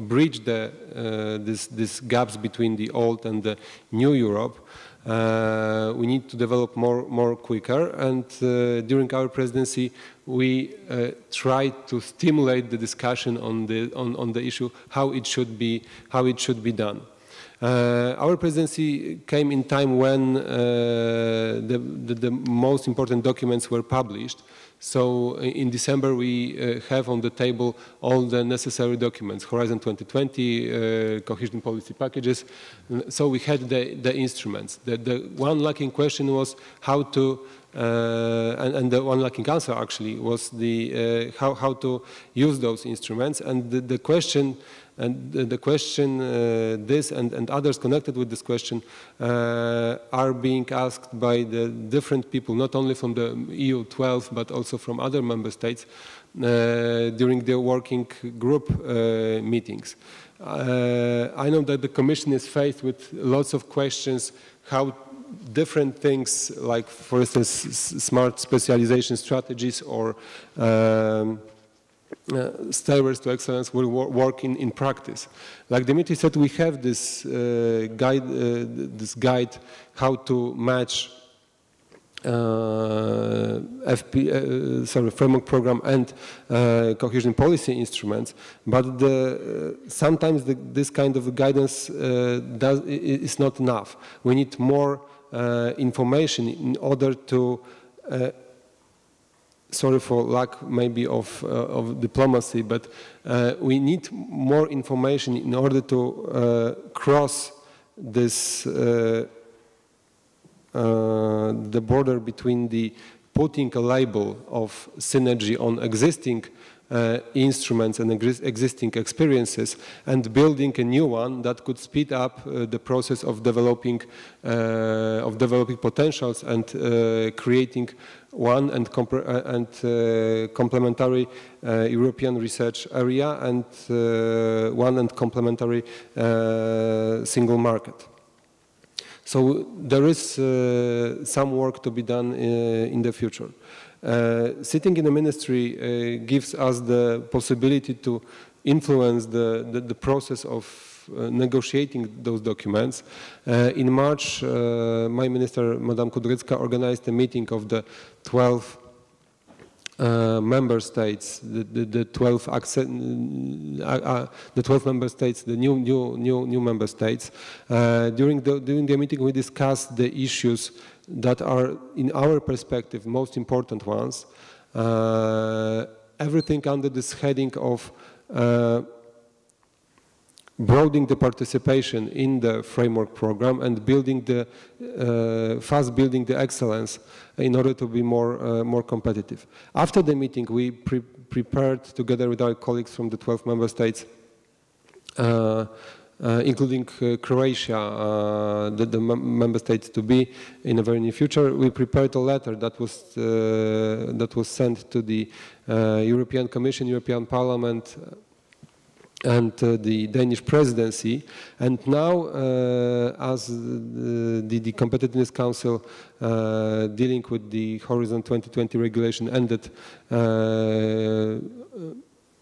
bridge these gaps between the old and the new Europe. We need to develop more quicker, and during our presidency we tried to stimulate the discussion on the issue how it should be done. Our presidency came in time when the most important documents were published. So in December we have on the table all the necessary documents, Horizon 2020, cohesion policy packages. So we had the instruments. The one lacking question was how to, and the one lacking answer actually was the how to use those instruments. And the question, this and others connected with this question are being asked by the different people, not only from the EU 12, but also from other member states during the working group meetings. I know that the Commission is faced with lots of questions how different things, like for instance smart specialization strategies or Stairways to excellence will work in practice. Like Dimitri said, we have this guide how to match framework program and cohesion policy instruments, but sometimes this kind of guidance is not enough. We need more information in order to sorry for lack maybe of diplomacy, but we need more information in order to cross this the border between the putting a label of synergy on existing instruments and existing experiences and building a new one that could speed up the process of developing potentials and creating one and complementary European research area and one and complementary single market. So there is some work to be done in the future. Sitting in the ministry gives us the possibility to influence the process of negotiating those documents. In March, my minister, Madame Kudrycka, organized a meeting of the 12 member states, the 12 member states, the new member states. During the meeting, we discussed the issues that are, in our perspective, most important ones. Everything under this heading of broadening the participation in the framework program and building fast building the excellence in order to be more competitive. After the meeting, we prepared together with our colleagues from the 12 member states, including Croatia, the member states to be in a very near future. We prepared a letter that was sent to the European Commission, European Parliament, and the Danish presidency. And now, as the Competitiveness Council dealing with the Horizon 2020 regulation ended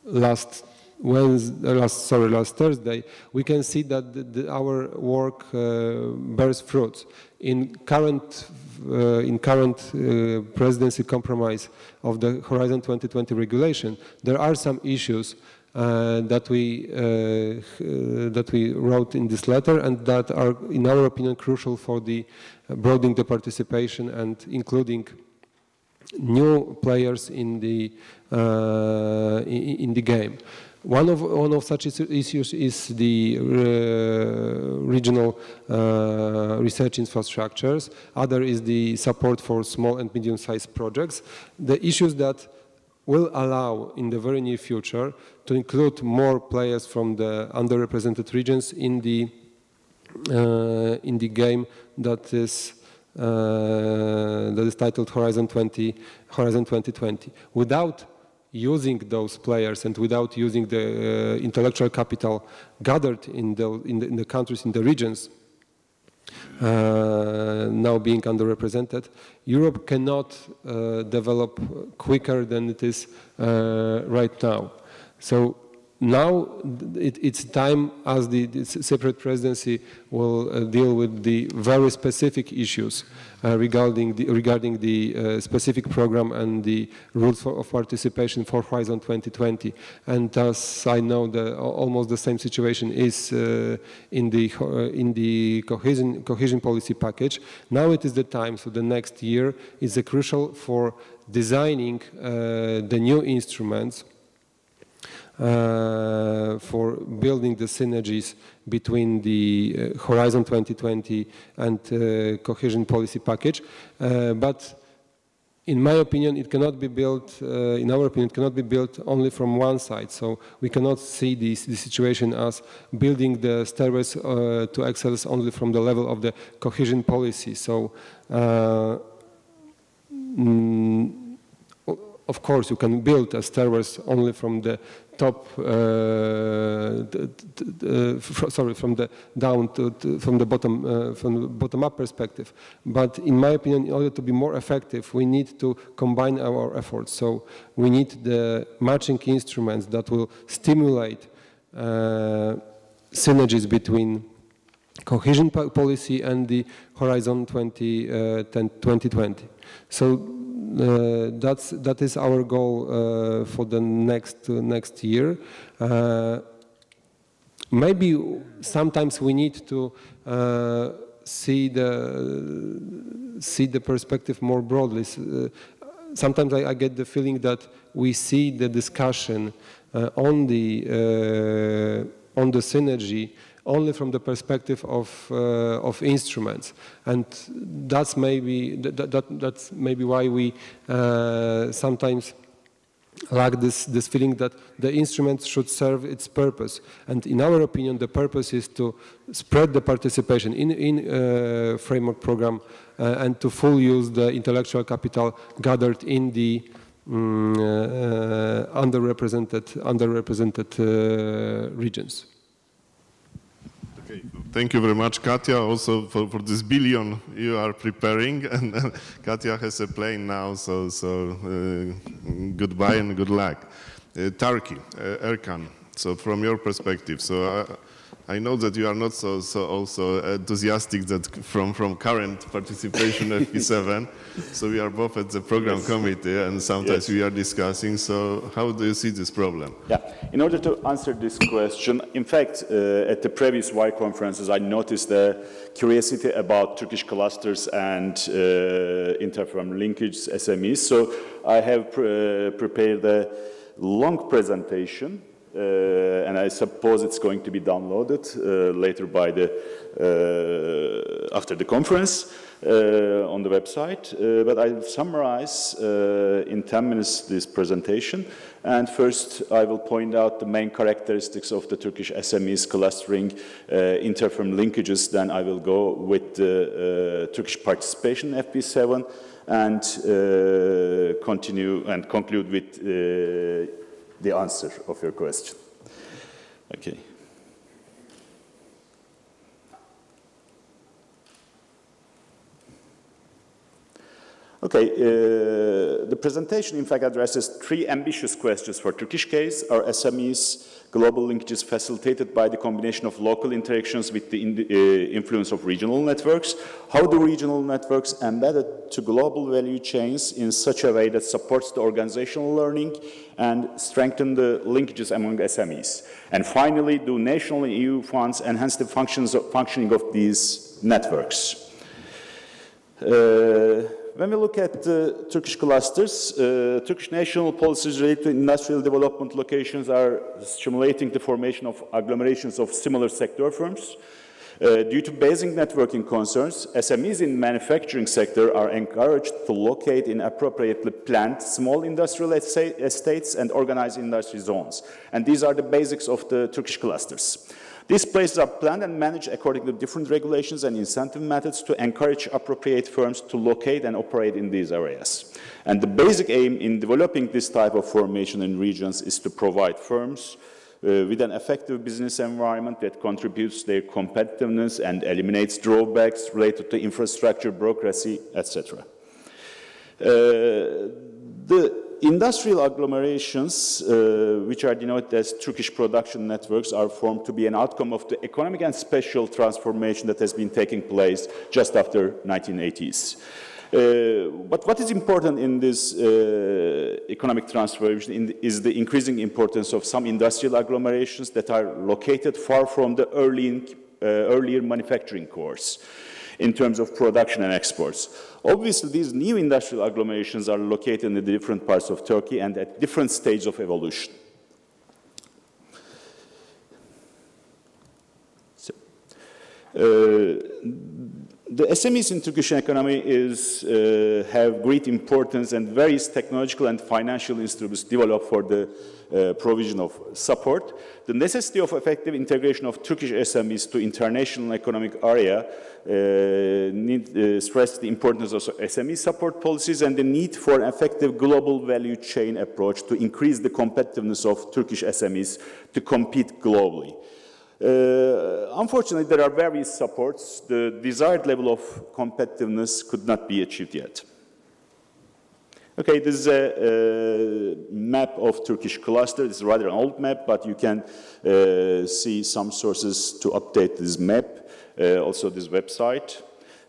last Thursday, we can see that our work bears fruits. In current presidency compromise of the Horizon 2020 regulation, there are some issues that we wrote in this letter and that are, in our opinion, crucial for the broadening the participation and including new players in the game. One of such issues is the regional research infrastructures. Other is the support for small and medium-sized projects. The issues that will allow in the very near future to include more players from the underrepresented regions in the game that is titled Horizon 2020. Without using those players and without using the intellectual capital gathered in the countries, in the regions now being underrepresented, Europe cannot develop quicker than it is right now. So now it's time, as the separate presidency will deal with the very specific issues regarding the specific program and the rules of participation for Horizon 2020. And as I know, almost the same situation is in the cohesion policy package. Now it is the time, so the next year is crucial for designing the new instruments for building the synergies between the Horizon 2020 and cohesion policy package. But in my opinion, it cannot be built, in our opinion, it cannot be built only from one side. So we cannot see the situation as building the stairways to excellence only from the level of the cohesion policy. So of course, you can build a stairways only from the top, from the down from the bottom-up perspective. But in my opinion, in order to be more effective, we need to combine our efforts. So we need the matching instruments that will stimulate synergies between cohesion policy and the Horizon 2020. So that is our goal for the next year. Maybe sometimes we need to see the perspective more broadly. Sometimes I get the feeling that we see the discussion on the synergy only from the perspective of instruments, and that's maybe why we sometimes lack this feeling that the instruments should serve its purpose. And in our opinion, the purpose is to spread the participation in framework program and to full use the intellectual capital gathered in the underrepresented regions. Okay. Thank you very much, Katja, also for this billion you are preparing. And Katja has a plane now, so goodbye and good luck. Turkey, Erkan, so from your perspective, so I know that you are not so also enthusiastic that from current participation FP7. So we are both at the program committee, and sometimes we are discussing. So how do you see this problem? Yeah, in order to answer this question, in fact, at the previous Y conferences, I noticed the curiosity about Turkish clusters and interfirm linkage SMEs. So I have prepared a long presentation. And I suppose it's going to be downloaded later by after the conference on the website. But I'll summarize in 10 minutes this presentation. And first, I will point out the main characteristics of the Turkish SMEs clustering interfirm linkages. Then I will go with the Turkish participation in FP7 and continue and conclude with the answer of your question. Okay. Okay, the presentation in fact addresses three ambitious questions for Turkish case. Are SMEs global linkages facilitated by the combination of local interactions with the influence of regional networks? How do regional networks embedded to global value chains in such a way that supports the organizational learning and strengthen the linkages among SMEs? And finally, do national EU funds enhance the functioning of these networks? when we look at Turkish clusters, Turkish national policies related to industrial development locations are stimulating the formation of agglomerations of similar sector firms. Due to basic networking concerns, SMEs in manufacturing sector are encouraged to locate in appropriately planned small industrial estates and organized industry zones. And these are the basics of the Turkish clusters. These places are planned and managed according to different regulations and incentive methods to encourage appropriate firms to locate and operate in these areas. And the basic aim in developing this type of formation in regions is to provide firms with an effective business environment that contributes their competitiveness and eliminates drawbacks related to infrastructure, bureaucracy, etc. The industrial agglomerations, which are denoted as Turkish production networks, are formed to be an outcome of the economic and special transformation that has been taking place just after 1980s. But what is important in this economic transformation is the increasing importance of some industrial agglomerations that are located far from the earlier manufacturing cores in terms of production and exports. Obviously, these new industrial agglomerations are located in the different parts of Turkey and at different stages of evolution. So, the SMEs in Turkish economy have great importance, and various technological and financial instruments developed for the provision of support. The necessity of effective integration of Turkish SMEs to international economic area stress the importance of SME support policies and the need for an effective global value chain approach to increase the competitiveness of Turkish SMEs to compete globally. Unfortunately, there are various supports. The desired level of competitiveness could not be achieved yet. Okay, this is a map of Turkish cluster. It's rather an old map, but you can see some sources to update this map, also this website.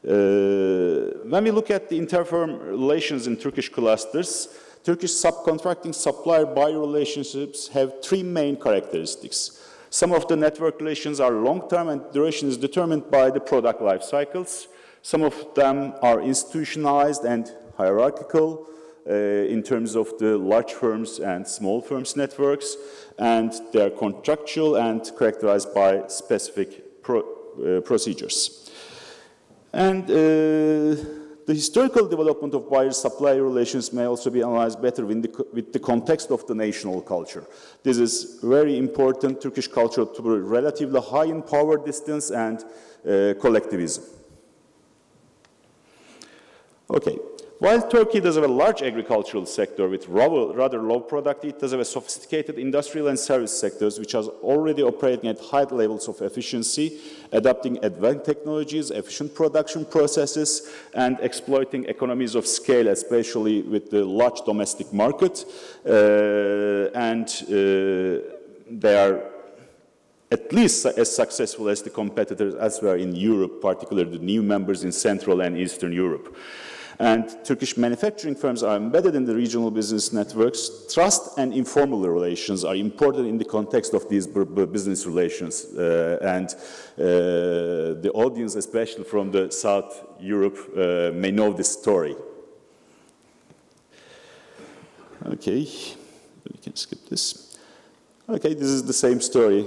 When we look at the inter-firm relations in Turkish clusters, Turkish subcontracting supplier-buyer relationships have three main characteristics. Some of the network relations are long-term and duration is determined by the product life cycles. Some of them are institutionalized and hierarchical in terms of the large firms and small firms networks, and they are contractual and characterized by specific procedures. And the historical development of buyer-supplier relations may also be analyzed better with the context of the national culture. This is very important. Turkish culture to be relatively high in power distance and collectivism. Okay. While Turkey does have a large agricultural sector with rather low productivity, it does have a sophisticated industrial and service sectors which are already operating at high levels of efficiency, adopting advanced technologies, efficient production processes, and exploiting economies of scale, especially with the large domestic market. They are at least as successful as the competitors elsewhere in Europe, particularly the new members in Central and Eastern Europe. And Turkish manufacturing firms are embedded in the regional business networks. Trust and informal relations are important in the context of these business relations. The audience, especially from the South Europe, may know this story. Okay, we can skip this. Okay, this is the same story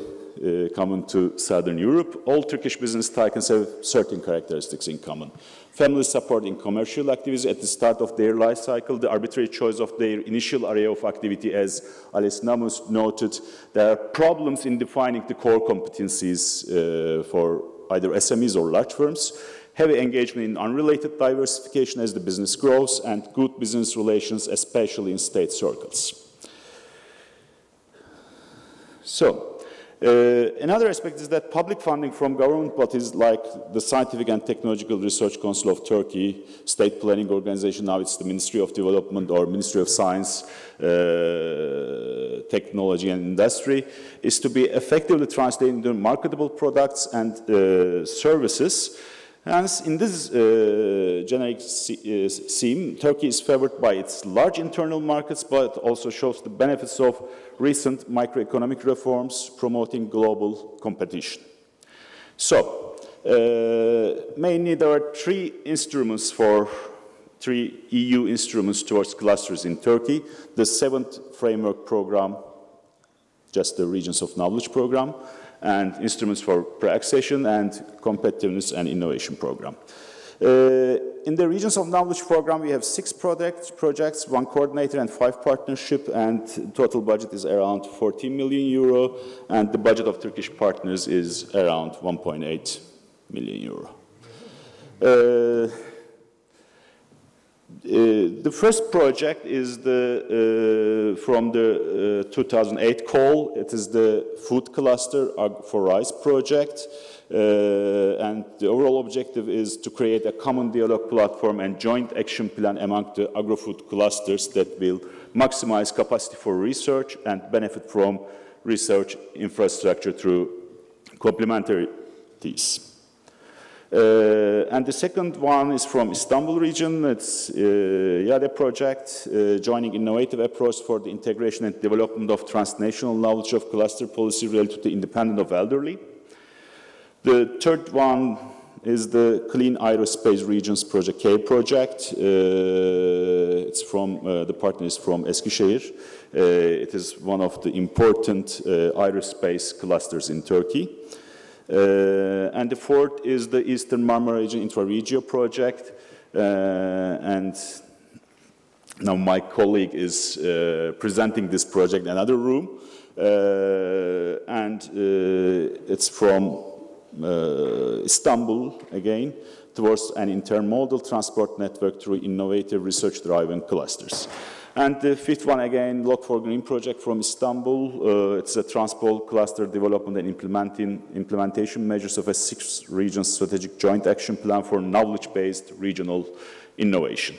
common to Southern Europe. All Turkish business tycoons have certain characteristics in common. Family support in commercial activities at the start of their life cycle, the arbitrary choice of their initial area of activity, as Alice Namus noted. There are problems in defining the core competencies for either SMEs or large firms, heavy engagement in unrelated diversification as the business grows, and good business relations, especially in state circles. So, another aspect is that public funding from government bodies like the Scientific and Technological Research Council of Turkey, State Planning Organization, now it's the Ministry of Development or Ministry of Science, Technology and Industry, is to be effectively translated into marketable products and services. Hence, in this generic scheme, Turkey is favored by its large internal markets, but also shows the benefits of recent microeconomic reforms promoting global competition. So, mainly there are three instruments for 3 EU instruments towards clusters in Turkey, the 7th framework program, just the Regions of Knowledge program, and instruments for pre-accession and competitiveness and innovation program. In the Regions of Knowledge program, we have 6 projects, 1 coordinator and 5 partnership, and total budget is around 14 million euro, and the budget of Turkish partners is around 1.8 million euro. The first project is from the 2008 call. It is the Food Cluster for Rice project. And the overall objective is to create a common dialogue platform and joint action plan among the agro-food clusters that will maximize capacity for research and benefit from research infrastructure through complementarities. And the second one is from Istanbul region. It's ERDF project, joining innovative approach for the integration and development of transnational knowledge of cluster policy related to independent of elderly. The third one is the Clean Aerospace Regions Project K project. It's from, the partner is from Eskişehir. It is one of the important aerospace clusters in Turkey. And the fourth is the Eastern Marmara Region Intra-Regio project. And now my colleague is presenting this project in another room. And it's from Istanbul, again, towards an intermodal transport network through innovative research-driven clusters. And the fifth one, again, Lock for Green project from Istanbul. It's a transport cluster development and implementation measures of a 6-region strategic joint action plan for knowledge-based regional innovation.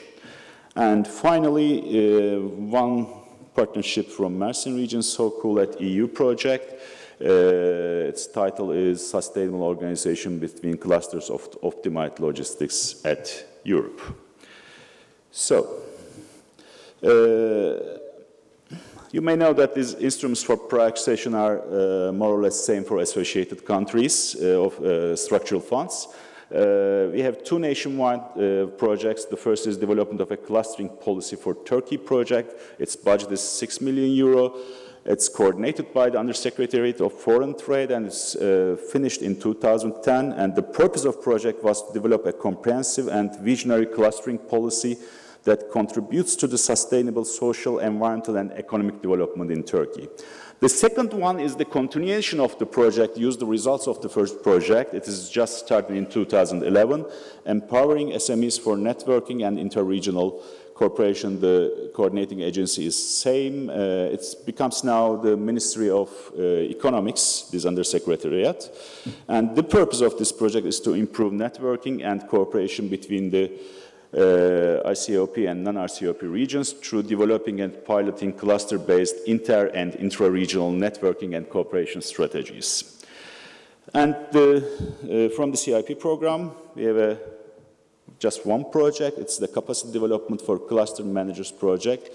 And finally, one partnership from Mersin region, so-called EU project. Its title is Sustainable Organization Between Clusters of Optimized Logistics at Europe. So, you may know that these instruments for pre-accession are more or less same for associated countries of structural funds. We have 2 nationwide projects. The first is development of a clustering policy for Turkey project. Its budget is 6 million euro. It's coordinated by the Undersecretariat of Foreign Trade, and it's finished in 2010. And the purpose of the project was to develop a comprehensive and visionary clustering policy that contributes to the sustainable social, environmental, and economic development in Turkey. The second one is the continuation of the project, use the results of the first project. It is just started in 2011, empowering SMEs for networking and interregional cooperation. The coordinating agency is same. It becomes now the Ministry of Economics, this Undersecretariat. And the purpose of this project is to improve networking and cooperation between the RCOP and non-RCOP regions through developing and piloting cluster-based inter- and intra-regional networking and cooperation strategies. And from the CIP program, we have just one project. It's the Capacity Development for Cluster Managers project.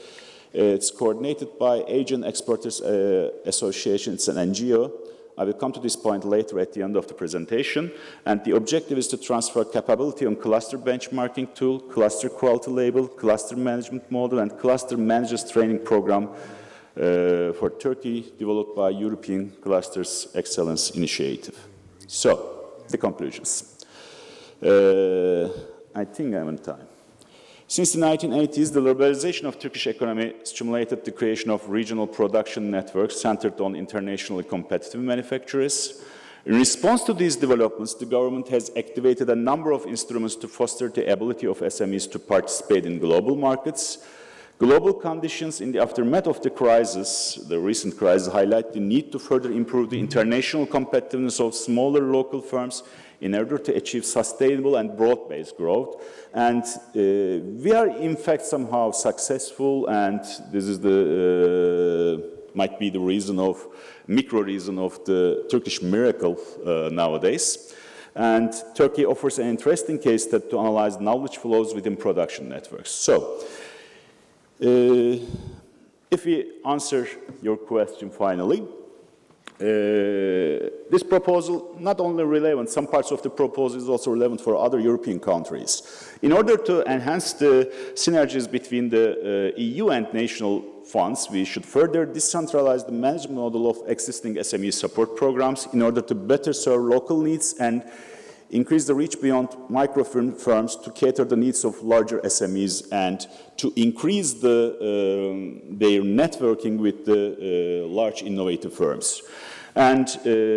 It's coordinated by Asian Exporters Association. It's an NGO. I will come to this point later at the end of the presentation. And the objective is to transfer capability on cluster benchmarking tool, cluster quality label, cluster management model, and cluster managers training program for Turkey, developed by European Clusters Excellence Initiative. So, the conclusions. I think I'm on time. Since the 1980s, the liberalization of Turkish economy stimulated the creation of regional production networks centered on internationally competitive manufacturers. In response to these developments, the government has activated a number of instruments to foster the ability of SMEs to participate in global markets. Global conditions in the aftermath of the crisis, the recent crisis, highlight the need to further improve the international competitiveness of smaller local firms in order to achieve sustainable and broad-based growth. And we are, in fact, somehow successful, and this is might be the reason of, micro-reason of the Turkish miracle nowadays. And Turkey offers an interesting case study to analyze knowledge flows within production networks. So, if we answer your question finally, This proposal not only relevant, some parts of the proposal is also relevant for other European countries. In order to enhance the synergies between the EU and national funds, we should further decentralize the management model of existing SME support programs in order to better serve local needs and increase the reach beyond micro firms to cater the needs of larger SMEs and to increase their networking with the large innovative firms. And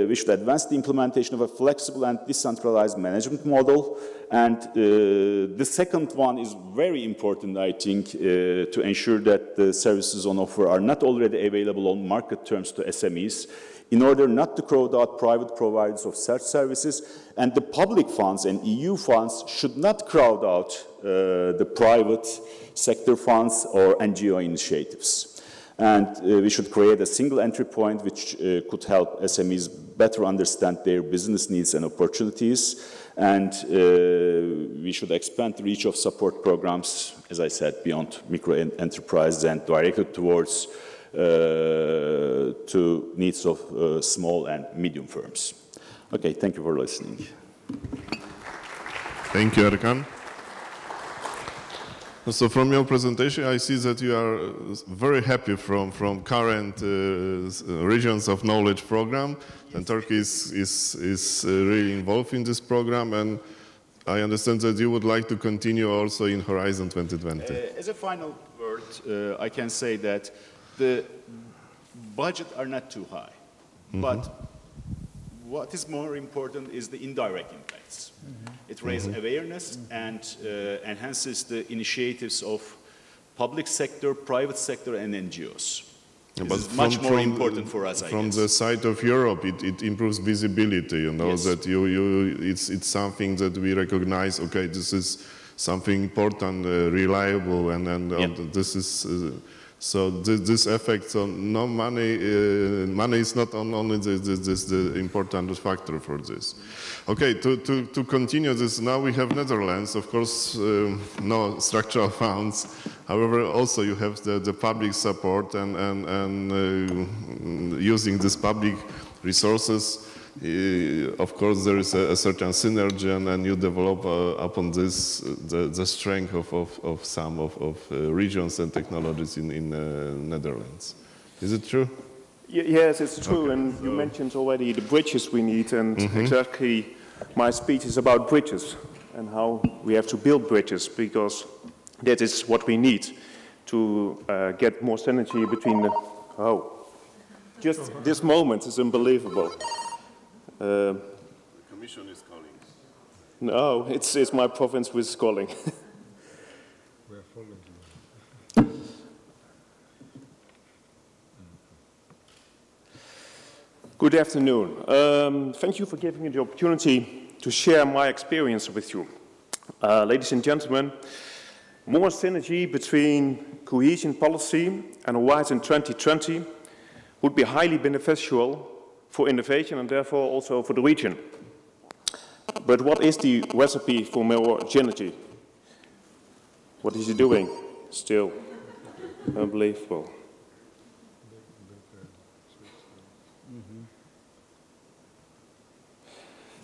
we should advance the implementation of a flexible and decentralized management model. And the second one is very important, I think, to ensure that the services on offer are not already available on market terms to SMEs, in order not to crowd out private providers of such services, and the public funds and EU funds should not crowd out the private sector funds or NGO initiatives. And we should create a single entry point which could help SMEs better understand their business needs and opportunities. And we should expand the reach of support programs, as I said, beyond micro enterprises and directed towards to needs of small and medium firms. Okay, thank you for listening. Thank you, Erkan. So from your presentation, I see that you are very happy from current regions of knowledge program, and Turkey is really involved in this program, and I understand that you would like to continue also in Horizon 2020. As a final word, I can say that the budget are not too high, but what is more important is the indirect impacts. It raises awareness and enhances the initiatives of public sector, private sector, and NGOs. This is much more important for us, I guess. From the side of Europe, it improves visibility, you know, that it's something that we recognize, okay, this is something important, reliable, and this is... So this affects on no money. Money is not only the important factor for this. Okay, to continue this, now we have Netherlands. Of course, no structural funds. However, also you have the public support and using these public resources. Of course, there is a certain synergy, and you develop upon this the strength of some of regions and technologies in Netherlands. Is it true? Yes, it's true. Okay. And you mentioned already the bridges we need, and exactly my speech is about bridges and how we have to build bridges, because that is what we need to get more synergy between the... Oh, just this moment is unbelievable. The Commission is calling. No, it's my province which is calling. We are following you. Good afternoon. Thank you for giving me the opportunity to share my experience with you. Ladies and gentlemen, more synergy between cohesion policy and Horizon 2020 would be highly beneficial for innovation and therefore also for the region. But what is the recipe for more synergy? What is he doing? Still unbelievable.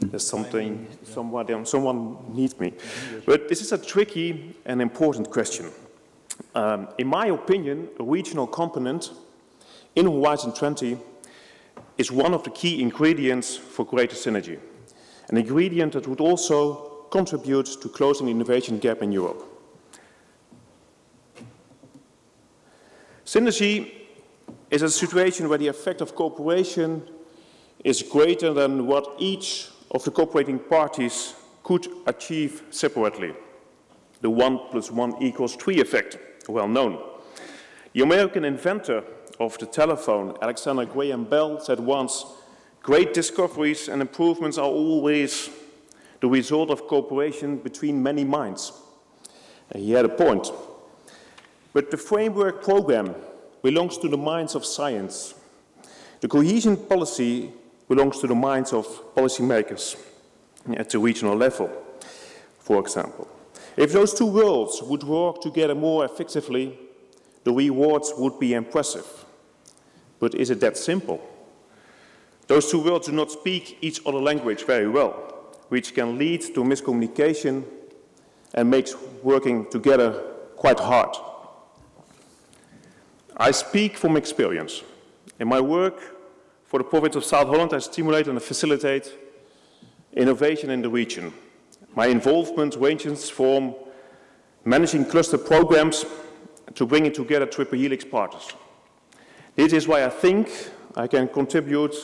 There's something, someone needs me. But this is a tricky and important question. In my opinion, a regional component in Horizon 20 is one of the key ingredients for greater synergy. An ingredient that would also contribute to closing the innovation gap in Europe. Synergy is a situation where the effect of cooperation is greater than what each of the cooperating parties could achieve separately. The 1 + 1 = 3 effect, well known. The American inventor of the telephone, Alexander Graham Bell, said once, "Great discoveries and improvements are always the result of cooperation between many minds." And he had a point. But the framework program belongs to the minds of science. The cohesion policy belongs to the minds of policymakers at the regional level, for example. If those two worlds would work together more effectively, the rewards would be impressive. But is it that simple? Those two worlds do not speak each other's language very well, which can lead to miscommunication and makes working together quite hard. I speak from experience. In my work for the province of South Holland, I stimulate and facilitate innovation in the region. My involvement ranges from managing cluster programs to bringing together triple helix partners. This is why I think I can contribute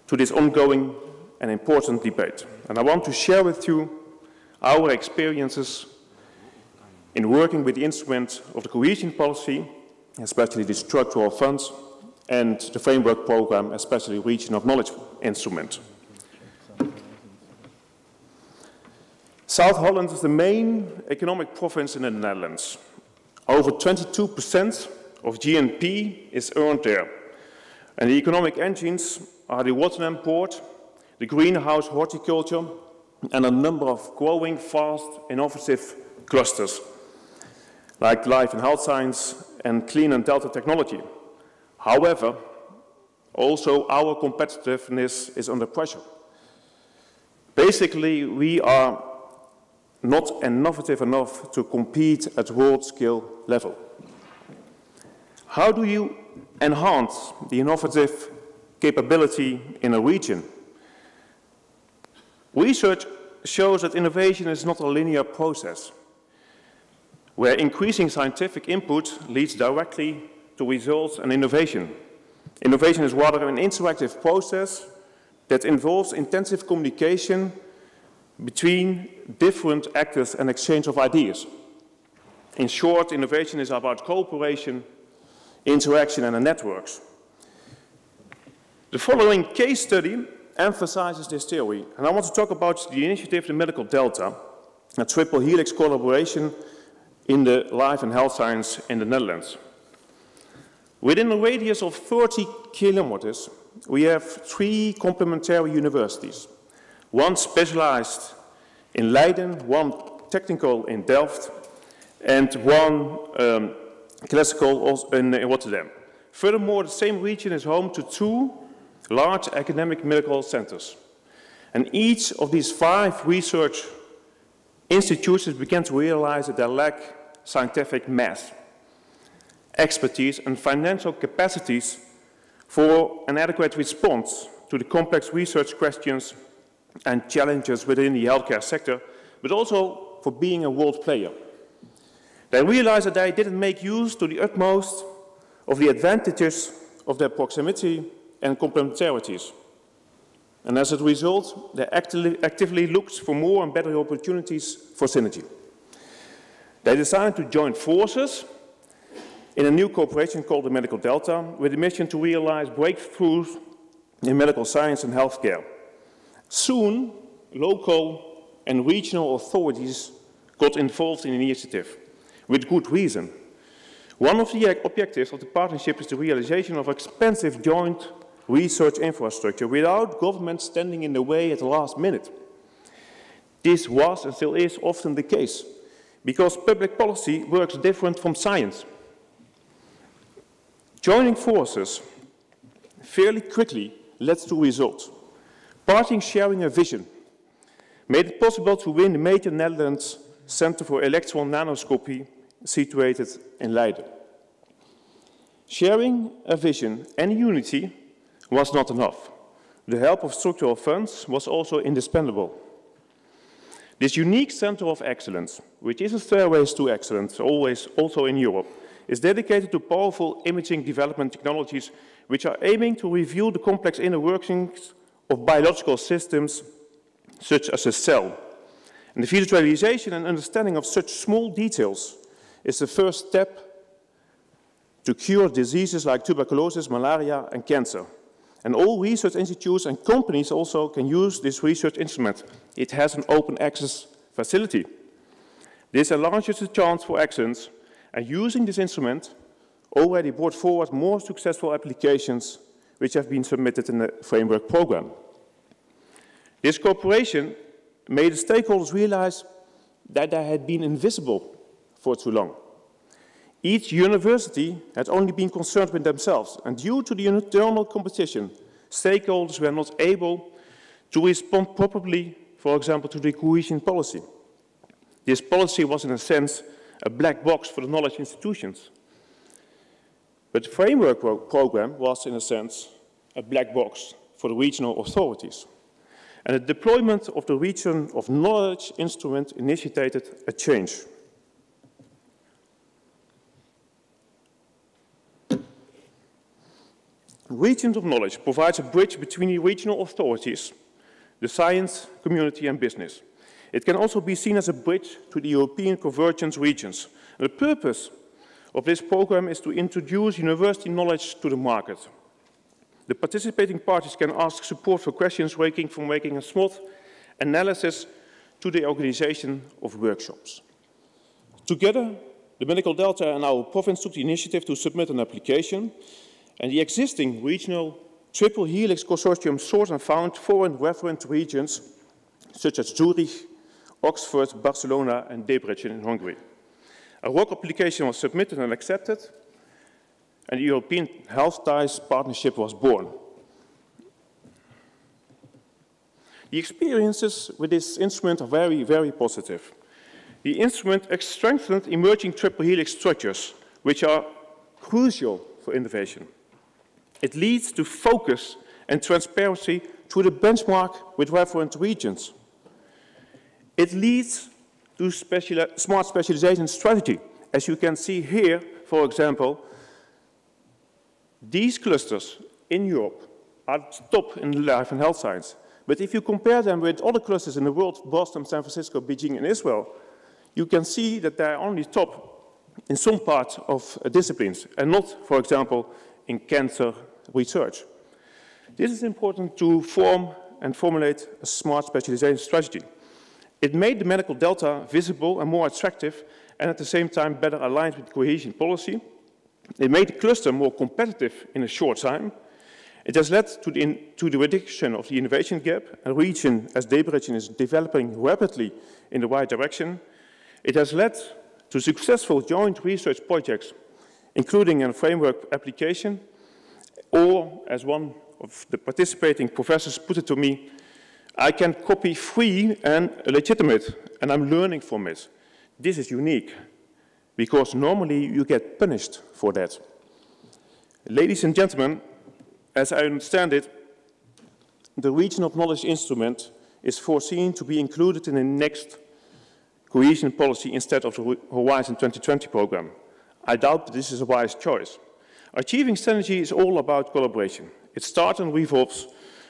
to this ongoing and important debate. And I want to share with you our experiences in working with the instrument of the cohesion policy, especially the structural funds, and the framework program, especially Region of Knowledge instrument. South Holland is the main economic province in the Netherlands. Over 22% of GNP is earned there. And the economic engines are the Rotterdam port, the greenhouse horticulture, and a number of growing, fast, innovative clusters, like life and health science and clean and delta technology. However, also our competitiveness is under pressure. Basically, we are not innovative enough to compete at world scale level. How do you enhance the innovative capability in a region? Research shows that innovation is not a linear process, where increasing scientific input leads directly to results and innovation. Innovation is rather an interactive process that involves intensive communication between different actors and exchange of ideas. In short, innovation is about cooperation, interaction, and networks. The following case study emphasizes this theory, and I want to talk about the initiative, the Medical Delta, a triple helix collaboration in the life and health science in the Netherlands. Within a radius of 30 kilometers, we have 3 complementary universities. One specialized in Leiden, one technical in Delft, and one classical in Rotterdam. Furthermore, the same region is home to 2 large academic medical centers. And each of these 5 research institutions began to realize that they lack scientific mass, expertise, and financial capacities for an adequate response to the complex research questions and challenges within the healthcare sector, but also for being a world player. They realized that they didn't make use to the utmost of the advantages of their proximity and complementarities. And as a result, they actively looked for more and better opportunities for synergy. They decided to join forces in a new cooperation called the Medical Delta, with the mission to realize breakthroughs in medical science and healthcare. Soon, local and regional authorities got involved in the initiative, with good reason. One of the objectives of the partnership is the realization of expensive joint research infrastructure without government standing in the way at the last minute. This was and still is often the case, because public policy works different from science. Joining forces fairly quickly led to results. Parties sharing a vision made it possible to win the major Netherlands Center for Electron Nanoscopy situated in Leiden. Sharing a vision and unity was not enough. The help of structural funds was also indispensable. This unique center of excellence, which is a stairway to excellence, always also in Europe, is dedicated to powerful imaging development technologies which are aiming to reveal the complex inner workings of biological systems such as a cell. And the visualization and understanding of such small details is the first step to cure diseases like tuberculosis, malaria, and cancer. And all research institutes and companies also can use this research instrument. It has an open access facility. This enlarges the chance for excellence, and using this instrument already brought forward more successful applications which have been submitted in the framework program. This cooperation made the stakeholders realize that they had been invisible for too long. Each university had only been concerned with themselves, and due to the internal competition, stakeholders were not able to respond properly, for example, to the cohesion policy. This policy was, in a sense, a black box for the knowledge institutions. But the framework program was, in a sense, a black box for the regional authorities. And the deployment of the Region of Knowledge instrument initiated a change. Regions of Knowledge provides a bridge between the regional authorities, the science community and business. It can also be seen as a bridge to the European convergence regions. And the purpose of this program is to introduce university knowledge to the market. The participating parties can ask support for questions ranging from making a SWOT analysis to the organization of workshops. Together, the Medical Delta and our province took the initiative to submit an application, and the existing regional triple helix consortium sought and found foreign reference regions such as Zurich, Oxford, Barcelona and Debrecen in Hungary. A ROC application was submitted and accepted, and the European Health Ties Partnership was born. The experiences with this instrument are very, very positive. The instrument strengthened emerging triple helix structures, which are crucial for innovation. It leads to focus and transparency to the benchmark with reference regions. It leads to smart specialization strategy. As you can see here, for example, these clusters in Europe are top in life and health science. But if you compare them with other clusters in the world, Boston, San Francisco, Beijing, and Israel, you can see that they are only top in some parts of disciplines, and not, for example, in cancer research. This is important to form and formulate a smart specialization strategy. It made the medical delta visible and more attractive, and at the same time better aligned with cohesion policy. It made the cluster more competitive in a short time. It has led to the reduction of the innovation gap. A region as Debrecen is developing rapidly in the right direction. It has led to successful joint research projects, including a framework application, or, as one of the participating professors put it to me, I can copy free and legitimate, and I'm learning from it. This is unique, because normally you get punished for that. Ladies and gentlemen, as I understand it, the Region of Knowledge instrument is foreseen to be included in the next cohesion policy instead of the Horizon 2020 program. I doubt that this is a wise choice. Achieving synergy is all about collaboration. It starts and revolves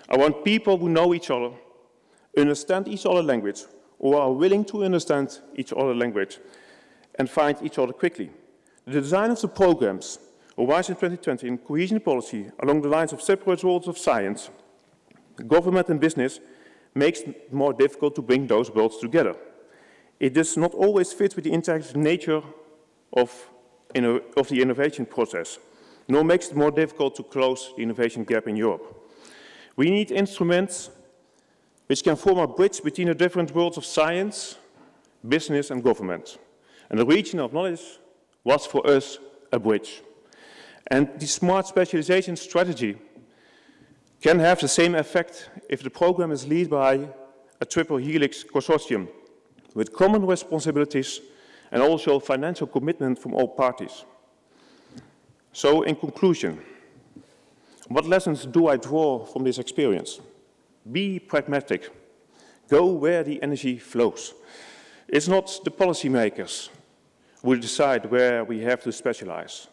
around people who know each other, understand each other's language, or are willing to understand each other's language and find each other quickly. The design of the programs, Horizon 2020 and cohesion policy, along the lines of separate roles of science, government and business, makes it more difficult to bring those worlds together. It does not always fit with the interactive nature of the innovation process, nor makes it more difficult to close the innovation gap in Europe. We need instruments which can form a bridge between the different worlds of science, business and government. And the Region of Knowledge was for us a bridge. And the smart specialization strategy can have the same effect if the program is led by a triple helix consortium with common responsibilities and also financial commitment from all parties. So in conclusion, what lessons do I draw from this experience? Be pragmatic. Go where the energy flows. It's not the policymakers who will decide where we have to specialize.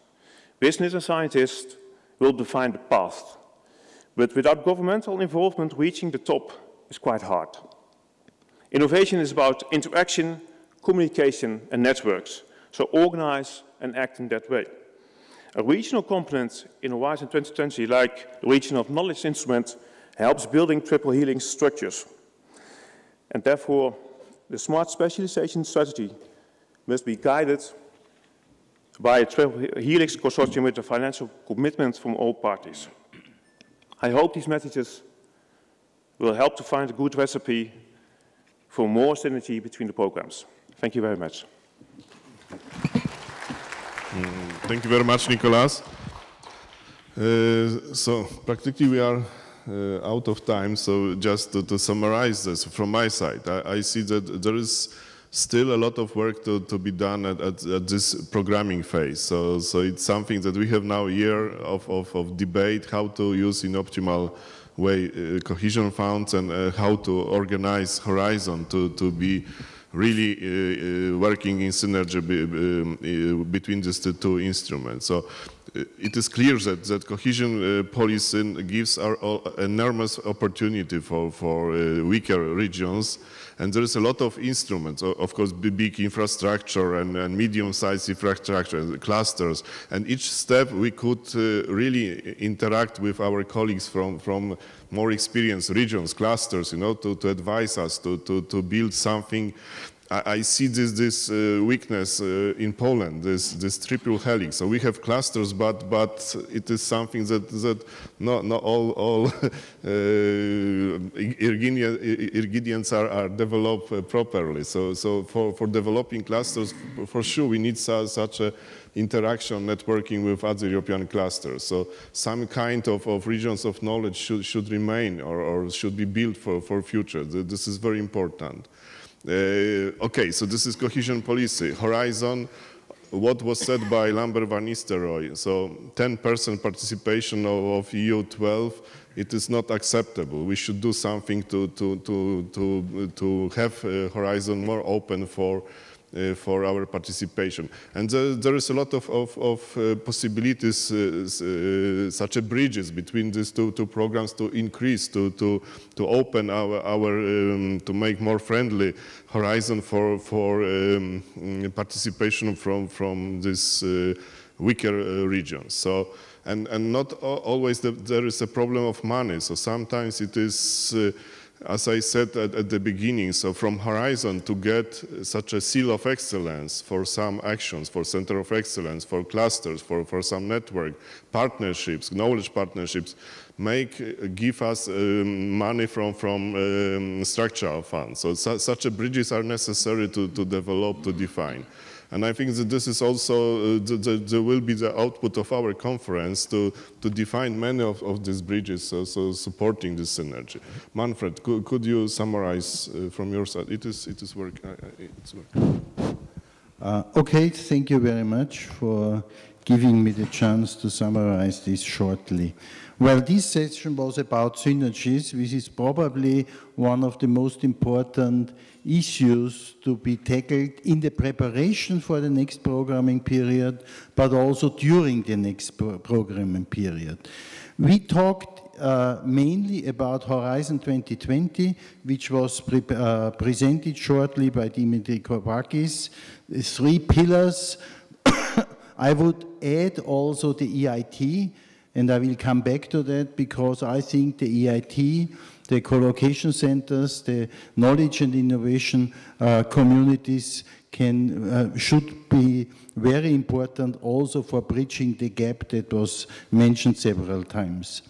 Business and scientists will define the path. But without governmental involvement, reaching the top is quite hard. Innovation is about interaction, communication, and networks. So organize and act in that way. A regional component in Horizon 2020, like the Region of Knowledge instrument, helps building triple helix structures. And therefore, the smart specialization strategy must be guided by a triple helix consortium with a financial commitment from all parties. I hope these messages will help to find a good recipe for more synergy between the programs. Thank you very much. Thank you very much, Nicolas. So practically we are out of time, so just to summarize this from my side, I see that there is still a lot of work to be done at this programming phase. So it's something that we have now a year of debate, how to use in optimal way cohesion funds and how to organize Horizon to be really working in synergy between these two instruments. So it is clear that cohesion policy gives our enormous opportunity for weaker regions, and there is a lot of instruments, of course, big infrastructure and medium-sized infrastructure, and clusters, and each step we could really interact with our colleagues from more experienced regions, clusters, you know, to advise us to build something. I see this weakness in Poland, this triple helix. So we have clusters, but it is something that not all ingredients are developed properly. So for developing clusters, for sure, we need such a interaction, networking with other European clusters. So some kind of regions of knowledge should remain or should be built for future. This is very important. Okay, so this is cohesion policy. Horizon, what was said by Lambert van Nistelrooy, so 10% participation of EU 12, it is not acceptable. We should do something to have Horizon more open for our participation. And there is a lot of possibilities, such as bridges between these two programs to increase, to open to make more friendly Horizon for participation from these weaker regions. So, and not always there is a problem of money. So sometimes it is, as I said at the beginning, so from Horizon to get such a seal of excellence for some actions, for center of excellence, for clusters, for some network, partnerships, knowledge partnerships, give us money from structural funds. So such bridges are necessary to develop, to define. And I think that this is also, there will be the output of our conference to define many of these bridges, so supporting this synergy. Manfred, could you summarize from your side? It is work. It's work. Okay, thank you very much for giving me the chance to summarize this shortly. Well, this session was about synergies, which is probably one of the most important issues to be tackled in the preparation for the next programming period, but also during the next programming period. We talked mainly about Horizon 2020, which was presented shortly by Dimitri Corpakis, the 3 pillars. I would add also the EIT, and I will come back to that because I think the EIT, the co-location centers, the knowledge and innovation communities should be very important also for bridging the gap that was mentioned several times.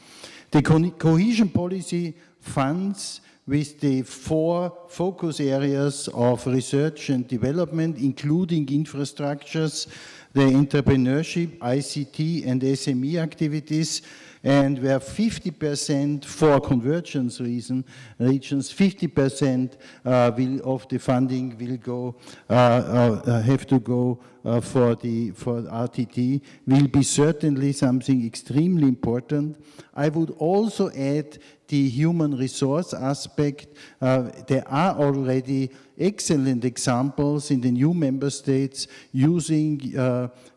The cohesion policy funds with the 4 focus areas of research and development, including infrastructures, the entrepreneurship, ICT, and SME activities, and where 50% for convergence regions, 50% of the funding will go, have to go for RTT, will be certainly something extremely important. I would also add the human resource aspect. There are already excellent examples in the new member states using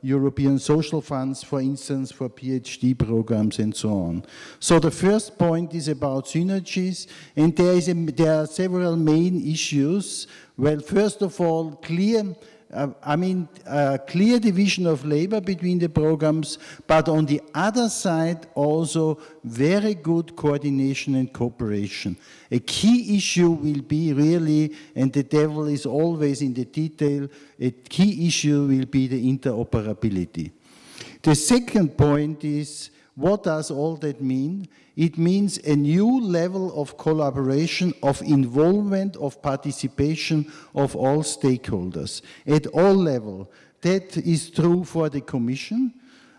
European social funds, for instance, for PhD programs and so on. So the first point is about synergies, and there are several main issues. Well, first of all, clear division of labor between the programs, but on the other side also very good coordination and cooperation. A key issue will be really, and the devil is always in the detail, a key issue will be the interoperability. The second point is, what does all that mean? It means a new level of collaboration, of involvement, of participation of all stakeholders at all levels. That is true for the Commission.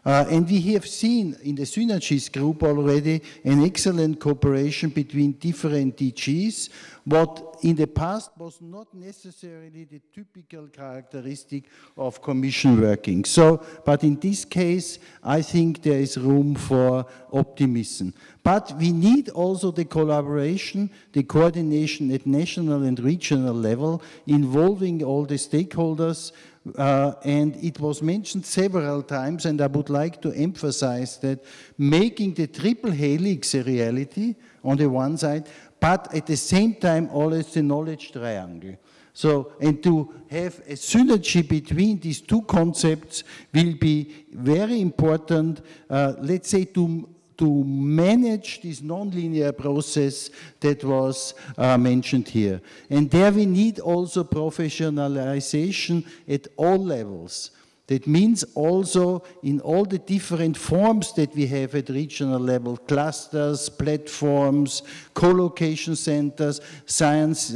And we have seen in the Synergies group already an excellent cooperation between different DGs, what in the past was not necessarily the typical characteristic of Commission working. So, but in this case, I think there is room for optimism. But we need also the collaboration, the coordination at national and regional level, involving all the stakeholders. And it was mentioned several times, and I would like to emphasize that making the triple helix a reality on the one side, but at the same time always the knowledge triangle. So, and to have a synergy between these two concepts will be very important, let's say, to manage this nonlinear process that was mentioned here. And there we need also professionalization at all levels. That means also in all the different forms that we have at regional level, clusters, platforms, co-location centers, science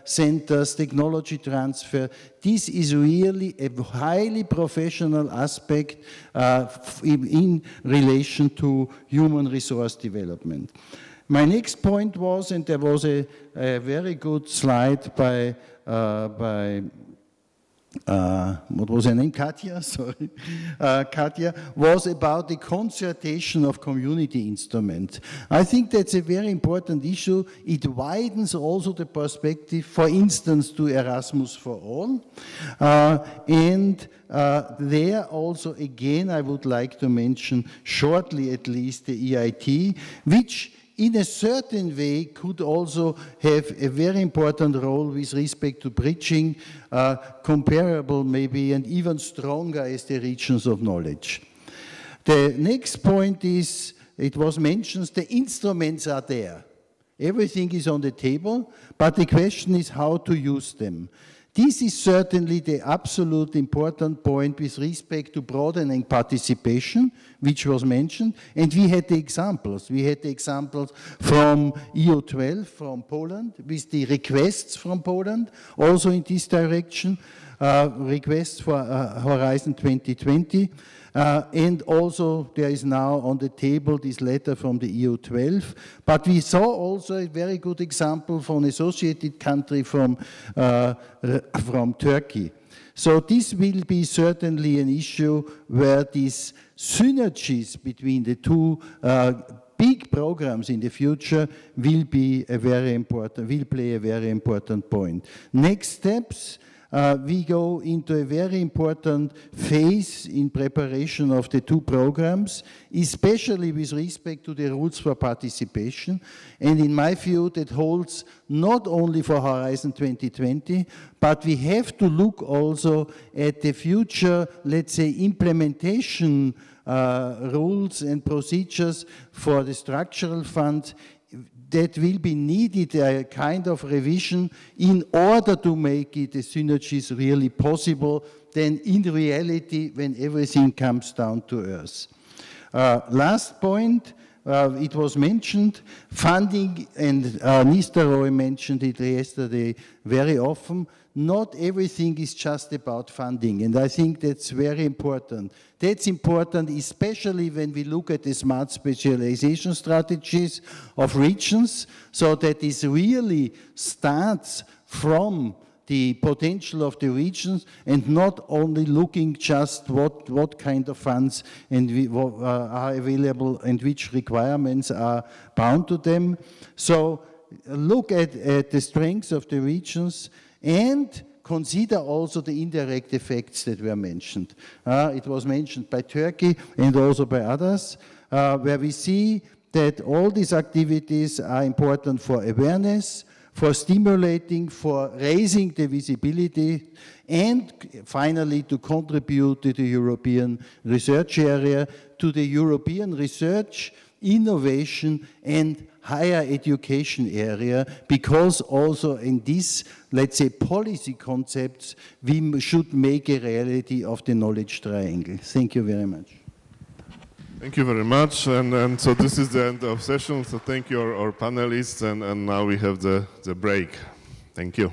centers, technology transfer. This is really a highly professional aspect in relation to human resource development. My next point was, and there was a very good slide by what was her name? Katja, sorry. Katja, was about the concertation of community instruments. I think that's a very important issue. It widens also the perspective, for instance, to Erasmus for All. There also, again, I would like to mention shortly at least the EIT, which in a certain way could also have a very important role with respect to bridging, comparable maybe and even stronger as the regions of knowledge. The next point is, it was mentioned, the instruments are there. Everything is on the table, but the question is how to use them. This is certainly the absolute important point with respect to broadening participation, which was mentioned, and we had the examples. We had the examples from EU12, from Poland, with the requests from Poland, also in this direction, requests for Horizon 2020, and also there is now on the table this letter from the EU12, but we saw also a very good example from an associated country from Turkey. So this will be certainly an issue where these synergies between the two big programs in the future will be a very important, will play a very important point. Next steps. We go into a very important phase in preparation of the two programs, especially with respect to the rules for participation. And in my view, that holds not only for Horizon 2020, but we have to look also at the future, let's say, implementation rules and procedures for the structural funds that will be needed, a kind of revision in order to make it the synergies really possible, then in reality, when everything comes down to earth. Last point, it was mentioned, funding, and Nistelrooy mentioned it yesterday very often. Not everything is just about funding, and I think that's very important. That's important, especially when we look at the smart specialization strategies of regions, so that this really starts from the potential of the regions and not only looking just what kind of funds and are available and which requirements are bound to them. So look at the strengths of the regions and consider also the indirect effects that were mentioned. It was mentioned by Turkey and also by others, where we see that all these activities are important for awareness, for stimulating, for raising the visibility, and finally to contribute to the European research area, to the European research, innovation, and higher education area, because also in this, let's say, policy concepts, we should make a reality of the knowledge triangle. Thank you very much. Thank you very much, and so this is the end of session, so thank you our panelists, and now we have the break. Thank you.